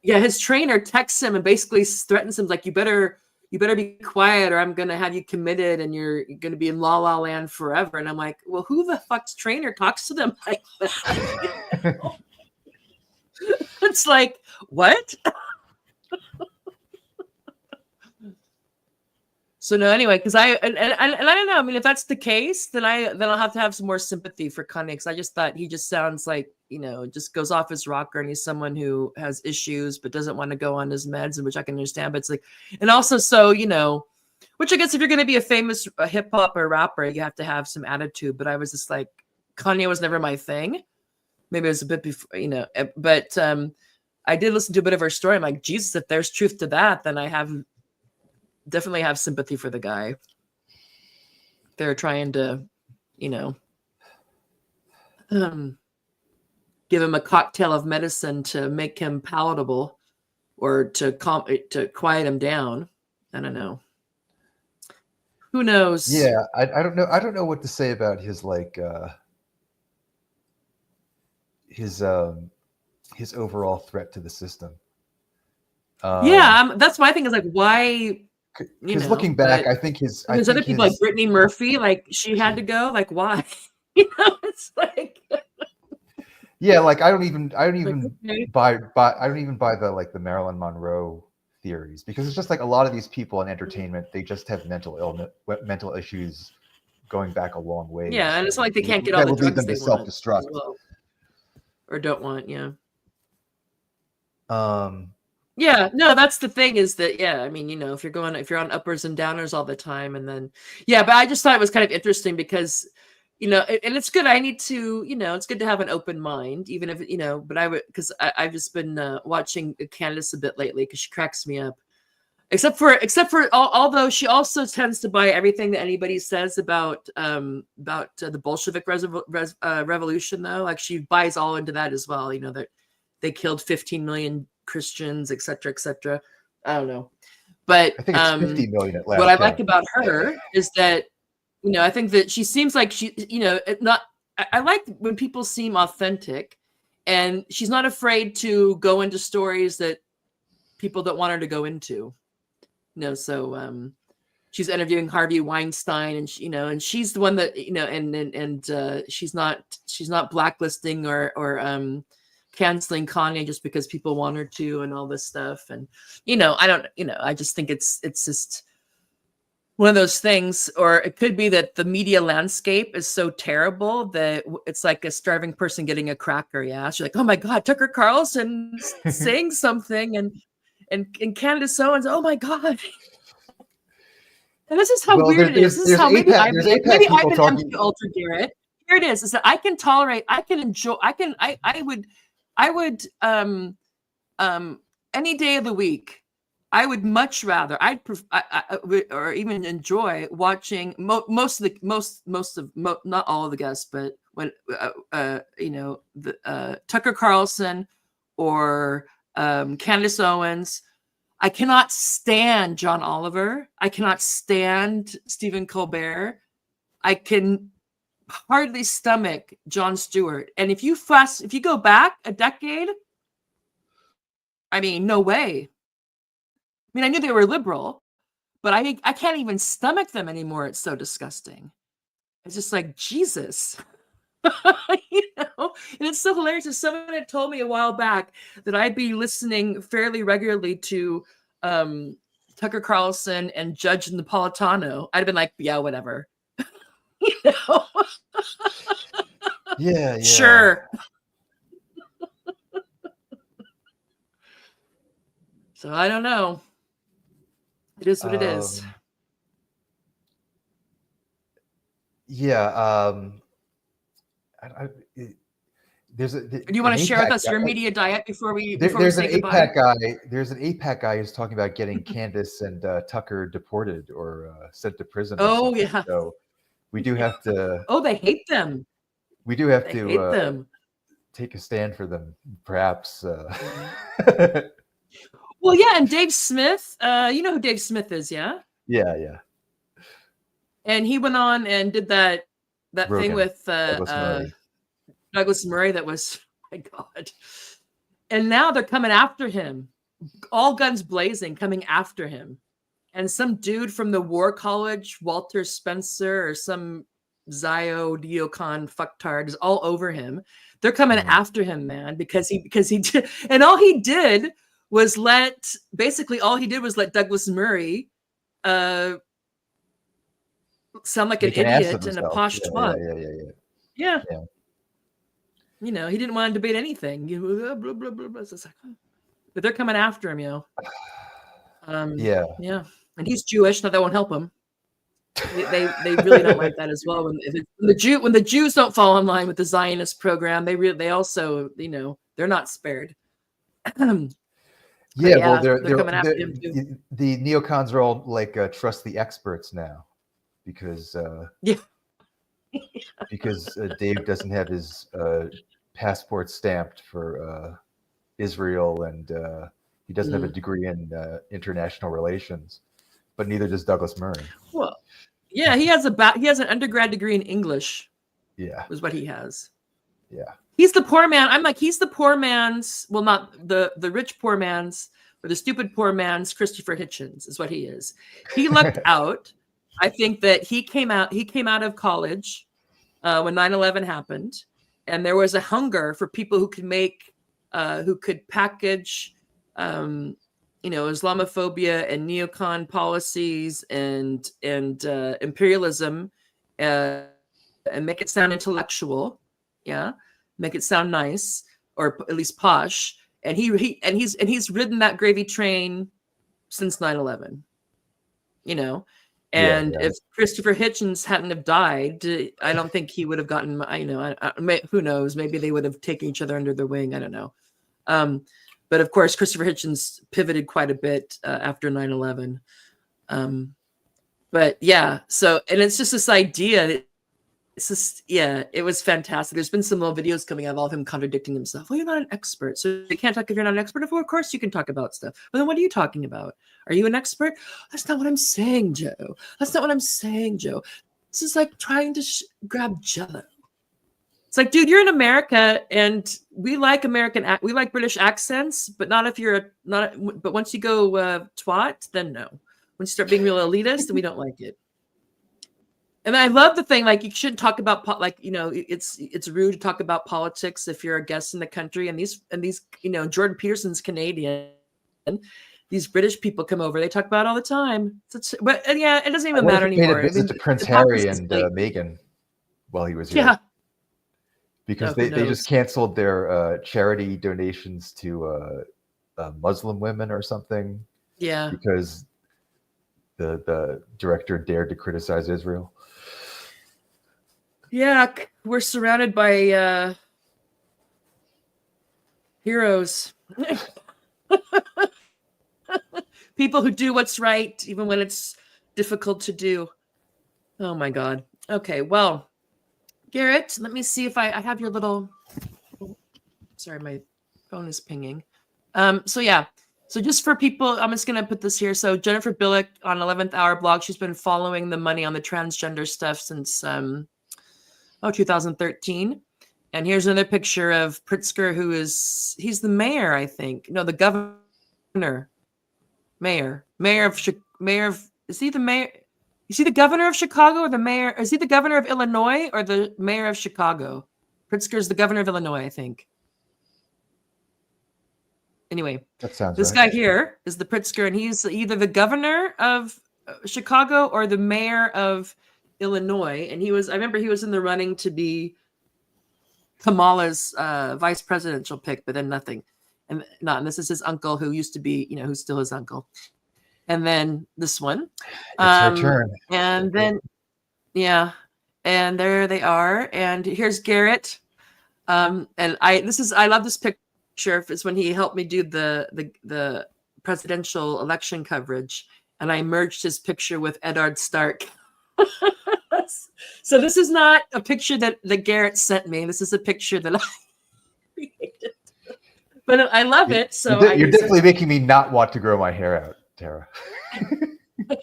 Yeah, his trainer texts him and basically threatens him like, you better be quiet or I'm gonna have you committed and you're gonna be in La La Land forever. And I'm like, well, who the fuck's trainer talks to them like that? It's like, what? So no, anyway, because I don't know. I mean, if that's the case, then I'll have to have some more sympathy for Kanye, because I just thought he just sounds like, just goes off his rocker, and he's someone who has issues but doesn't want to go on his meds, and which I can understand. But it's like, and also, so which I guess if you're going to be a famous hip hop or rapper, you have to have some attitude. But I was just like, Kanye was never my thing. Maybe it was a bit before, but I did listen to a bit of her story. I'm like, Jesus, if there's truth to that, then I definitely have sympathy for the guy. They're trying to, give him a cocktail of medicine to make him palatable, or to quiet him down. I don't know. Who knows? Yeah, I don't know. I don't know what to say about his his overall threat to the system. That's my thing. Is like, why? Because looking back, I think there's other people like Brittany Murphy, like she had to go. Like, why? It's like. Yeah, like I don't even buy the Marilyn Monroe theories, because it's just like a lot of these people in entertainment, they just have mental issues going back a long way. Yeah, and it's not like they can't get all the drugs they want. Self-destruct. Well, or don't want, yeah. Yeah, no, that's the thing is that, I mean, if you're on uppers and downers all the time, and then, but I just thought it was kind of interesting because, and it's good. I need to, it's good to have an open mind, even if, but because I've just been watching Candace a bit lately because she cracks me up. Except for, although she also tends to buy everything that anybody says about the Bolshevik revolution, though. Like, she buys all into that as well. That they killed 15 million Christians, etc., etc. I don't know, but I think it's 50 million at last. What I like about her is that, I think that she seems like she, I like when people seem authentic, and she's not afraid to go into stories that people don't want her to go into. So she's interviewing Harvey Weinstein, and and she's the one that, and she's not blacklisting or canceling Kanye just because people want her to, and all this stuff. And I just think it's just one of those things. Or it could be that the media landscape is so terrible that it's like a starving person getting a cracker. Yeah, she's like, oh my God, Tucker Carlson saying something, and Candace Owens, oh my God. And this is how weird it is. This is how maybe I've been MK Ultra, Garrett. Here it is that I can tolerate, I can enjoy, I would any day of the week, I would much rather, or even enjoy watching most of not all of the guests, but when Tucker Carlson or Candace Owens. I cannot stand John Oliver. I cannot stand Stephen Colbert. I can hardly stomach Jon Stewart. And if you go back a decade, I mean, no way. I mean, I knew they were liberal, but I can't even stomach them anymore. It's so disgusting. It's just like, Jesus. You know, and it's so hilarious. Someone had told me a while back that I'd be listening fairly regularly to Tucker Carlson and Judge Napolitano. I'd have been like, yeah, whatever. You know? Yeah. Sure. So I don't know. It is what it is. Yeah. There's a. Do you want to share with us your media diet before we say goodbye? There's an APAC guy who's talking about getting Candace and Tucker deported or sent to prison. Oh yeah. So we do have to. Oh, they hate them. We do have they to hate them. Take a stand for them, perhaps. Well, yeah, and Dave Smith. You know who Dave Smith is, yeah? Yeah. And he went on and did that Rogan, thing with Douglas Murray. That was, my God. And now they're coming after him, all guns blazing, coming after him. And some dude from the War College, Walter Spencer, or some Zio Neocon fucktard is all over him. They're coming after him, man, because he did, and all he did was let Douglas Murray sound like an idiot and a posh twat. Yeah. You know, he didn't want to debate anything. You know, blah, blah, blah, blah. It's like, but they're coming after him, you know. Yeah. And he's Jewish, so that won't help him. They really don't like that as well. When the Jews don't fall in line with the Zionist program, they also, you know, they're not spared. Well, they're coming after him too. The neocons are all like trust the experts now, because because Dave doesn't have his passport stamped for Israel, and he doesn't have a degree in international relations, but neither does Douglas Murray. Well, yeah, he has an undergrad degree in English. Yeah, is what he has. Yeah, he's the poor man. I'm like, he's the poor man's. Well, not the rich poor man's, or the stupid poor man's Christopher Hitchens is what he is. He lucked out. I think that he came out of college when 9/11 happened, and there was a hunger for people who could package, you know, Islamophobia and neocon policies and imperialism, and make it sound intellectual, make it sound nice, or at least posh. And he's ridden that gravy train since 9/11, you know. And if Christopher Hitchens hadn't have died, I don't think he would have gotten, you know, who knows? Maybe they would have taken each other under their wing. I don't know. But of course, Christopher Hitchens pivoted quite a bit after 9/11. But yeah, so, and it's just this idea that it's just, it was fantastic. There's been some little videos coming out of all of him contradicting himself. Well, you're not an expert, so you can't talk if you're not an expert. Well, of course you can talk about stuff. But then what are you talking about? Are you an expert? That's not what I'm saying, Joe. That's not what I'm saying, Joe. This is like trying to grab Jello. It's like, dude, you're in America, and we like British accents, but not if you're but once you go twat, then no. Once you start being real elitist, then we don't like it. And I love the thing, like, you shouldn't talk about, like, you know, it's rude to talk about politics if you're a guest in the country. And these, you know, Jordan Peterson's Canadian. These British people come over, they talk about it all the time. But yeah, it doesn't even matter anymore. Paid a visit to Prince Harry and Meghan while he was here. Yeah. Because they just canceled their charity donations to Muslim women or something. Yeah. Because the director dared to criticize Israel. Yeah, we're surrounded by heroes. People who do what's right, even when it's difficult to do. Oh my God. Okay, well, Garrett, let me see if I have your little. Sorry, my phone is pinging. So So just for people, I'm just going to put this here. So Jennifer Billick on 11th Hour blog, she's been following the money on the transgender stuff since 2013. And here's another picture of Pritzker, he's the mayor, I think. No, the governor. Mayor of, is he the mayor? Is he the governor of Chicago or the mayor? Is he the governor of Illinois or the mayor of Chicago? Pritzker's the governor of Illinois, I think. Anyway, That sounds this right. guy here is the Pritzker, and he's either the governor of Chicago or the mayor of Illinois. And I remember he was in the running to be Kamala's vice presidential pick, but then nothing. And this is his uncle, who used to be, who's still his uncle. And then this one. It's her turn. And then, yeah. And there they are. And here's Garrett. And I love this picture. It's when he helped me do the presidential election coverage. And I merged his picture with Eddard Stark. So this is not a picture that Garrett sent me. This is a picture that I created. But I love it. So you're definitely making me not want to grow my hair out, Tara. It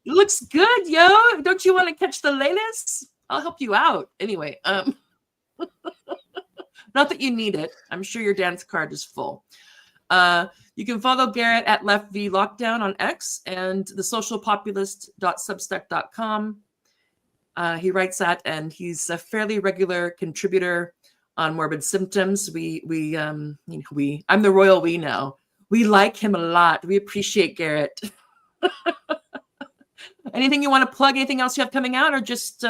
looks good, yo. Don't you want to catch the latest? I'll help you out. Anyway, not that you need it. I'm sure your dance card is full. You can follow Garrett at Left V Lockdown on X and thesocialpopulist.substack.com. He writes that, and he's a fairly regular contributor on morbid symptoms. I'm the royal we now. We like him a lot. We appreciate Garrett. Anything you want to plug? Anything else you have coming out, or just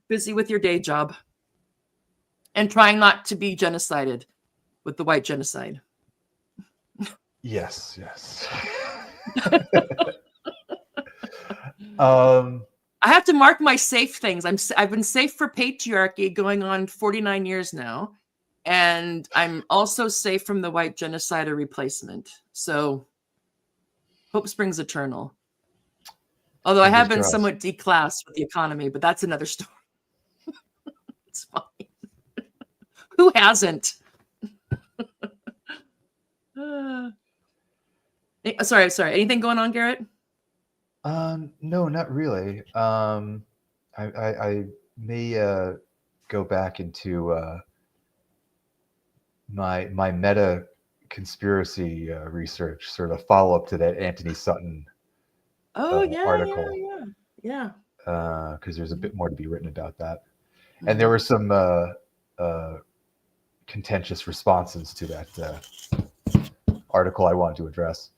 busy with your day job and trying not to be genocided with the white genocide? Yes. I have to mark my safe things. I've been safe for patriarchy going on 49 years now. And I'm also safe from the white genocider replacement. So hope springs eternal. Although I have been somewhat declassed with the economy, but that's another story. It's fine. Who hasn't? Sorry. Anything going on, Garrett? No, not really. I may go back into my meta conspiracy research, sort of follow up to that Anthony Sutton article. Yeah. Because there's a bit more to be written about that, and there were some contentious responses to that article I wanted to address.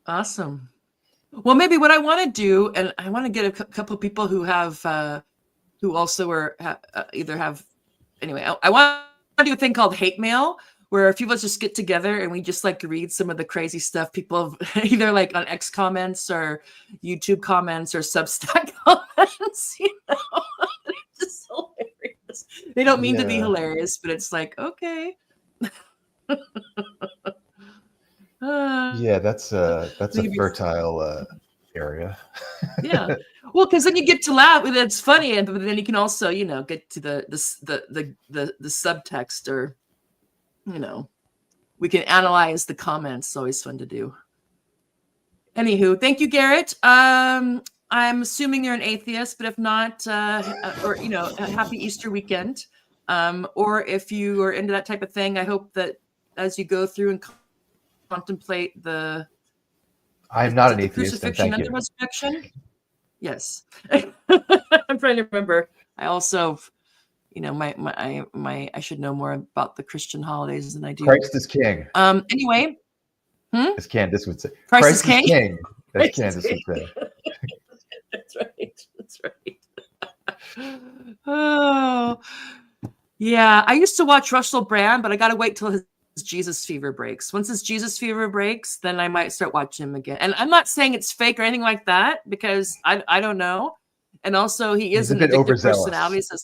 Awesome. Well, maybe what I want to do, and I want to get a couple of people who have, who also are either have. Anyway, I want to do a thing called hate mail, where a few of us just get together and we just like read some of the crazy stuff people have either like on X comments or YouTube comments or Substack comments. It's just hilarious. They don't mean to be hilarious, but it's like, okay. Yeah, that's a fertile area. Yeah, well, because then you get to laugh, and it's funny, and then you can also, get to the subtext, or we can analyze the comments. It's always fun to do. Anywho, thank you, Garrett. I'm assuming you're an atheist, but if not, or a happy Easter weekend. Or if you are into that type of thing, I hope that as you go through and contemplate I'm not an atheist, crucifixion and the resurrection. Yes. I'm trying to remember. I also, I should know more about the Christian holidays than I do. Christ is king. Anyway. As Candace would say. Christ is king. As Candace would say. That's right. Oh, yeah. I used to watch Russell Brand, but I got to wait till his Jesus fever breaks. Once his Jesus fever breaks, then I might start watching him again. And I'm not saying it's fake or anything like that, because I don't know. And also, he is an addictive personality, so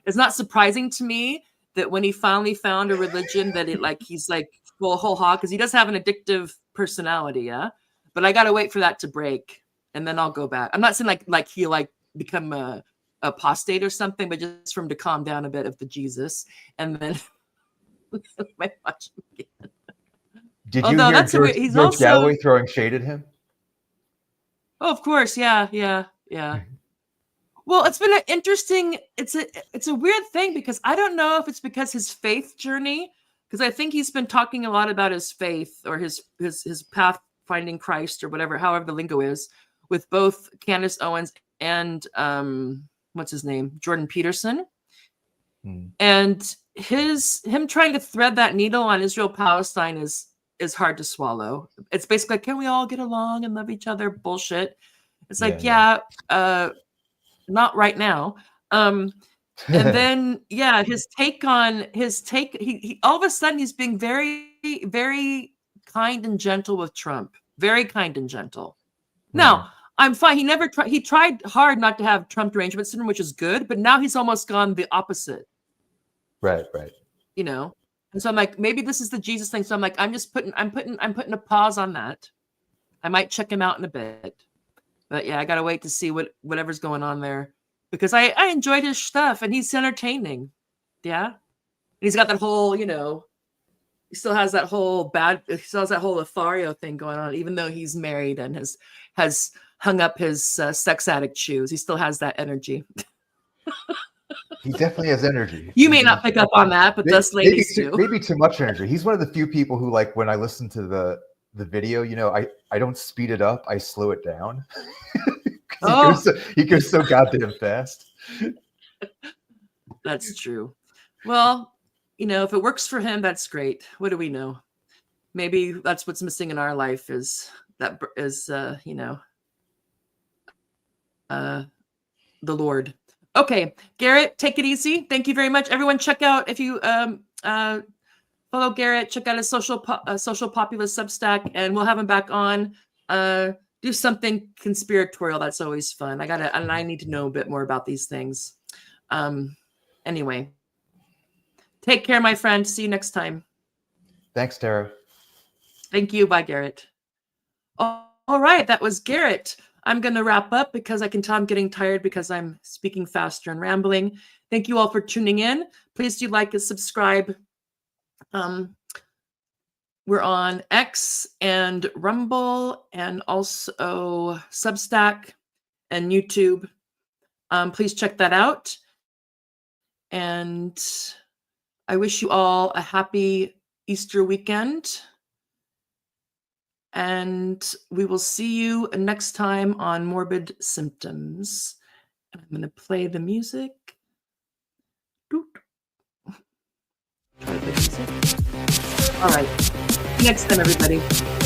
it's not surprising to me that when he finally found a religion that he's like full whole hog, because he does have an addictive personality, yeah. But I gotta wait for that to break, and then I'll go back. I'm not saying like he'll become a apostate or something, but just for him to calm down a bit of the Jesus, and then Might watch him again. Did you Although hear that's George, he's George also Galloway throwing shade at him? Oh, of course, yeah. Well, it's been an interesting. It's a weird thing because I don't know if it's because his faith journey, because I think he's been talking a lot about his faith or his path finding Christ or whatever, however the lingo is, with both Candace Owens and what's his name, Jordan Peterson, and him trying to thread that needle on Israel Palestine is hard to swallow. It's basically like, can we all get along and love each other? Bullshit. It's like, not right now. And then his take he all of a sudden he's being very, very kind and gentle with Trump. Very kind and gentle. Now, I'm fine. He tried hard not to have Trump derangement syndrome, which is good, but now he's almost gone the opposite. Right. You know? And so I'm like, maybe this is the Jesus thing. So I'm like, I'm putting a pause on that. I might check him out in a bit. But yeah, I gotta wait to see whatever's going on there. Because I enjoyed his stuff and he's entertaining. Yeah. And he's got that whole, he still has that whole Lothario thing going on, even though he's married and has hung up his sex addict shoes. He still has that energy. He definitely has energy. You may not pick up on that, but us ladies do. Maybe too much energy. He's one of the few people who, like, when I listen to the video, I don't speed it up. I slow it down. He goes so goddamn fast. That's true. Well, if it works for him, that's great. What do we know? Maybe that's what's missing in our life is the Lord. Okay, Garrett, take it easy. Thank you very much. Everyone, check out, if you follow Garrett, check out his social populist Substack, and we'll have him back on. Do something conspiratorial. That's always fun. I need to know a bit more about these things. Anyway, take care, my friend. See you next time. Thanks, Tara. Thank you. Bye, Garrett. Oh, all right. That was Garrett. I'm going to wrap up because I can tell I'm getting tired because I'm speaking faster and rambling. Thank you all for tuning in. Please do like and subscribe. We're on X and Rumble and also Substack and YouTube. Please check that out. And I wish you all a happy Easter weekend. And we will see you next time on Morbid Symptoms. And I'm going to play the music. Try the music. All right. See you next time, everybody.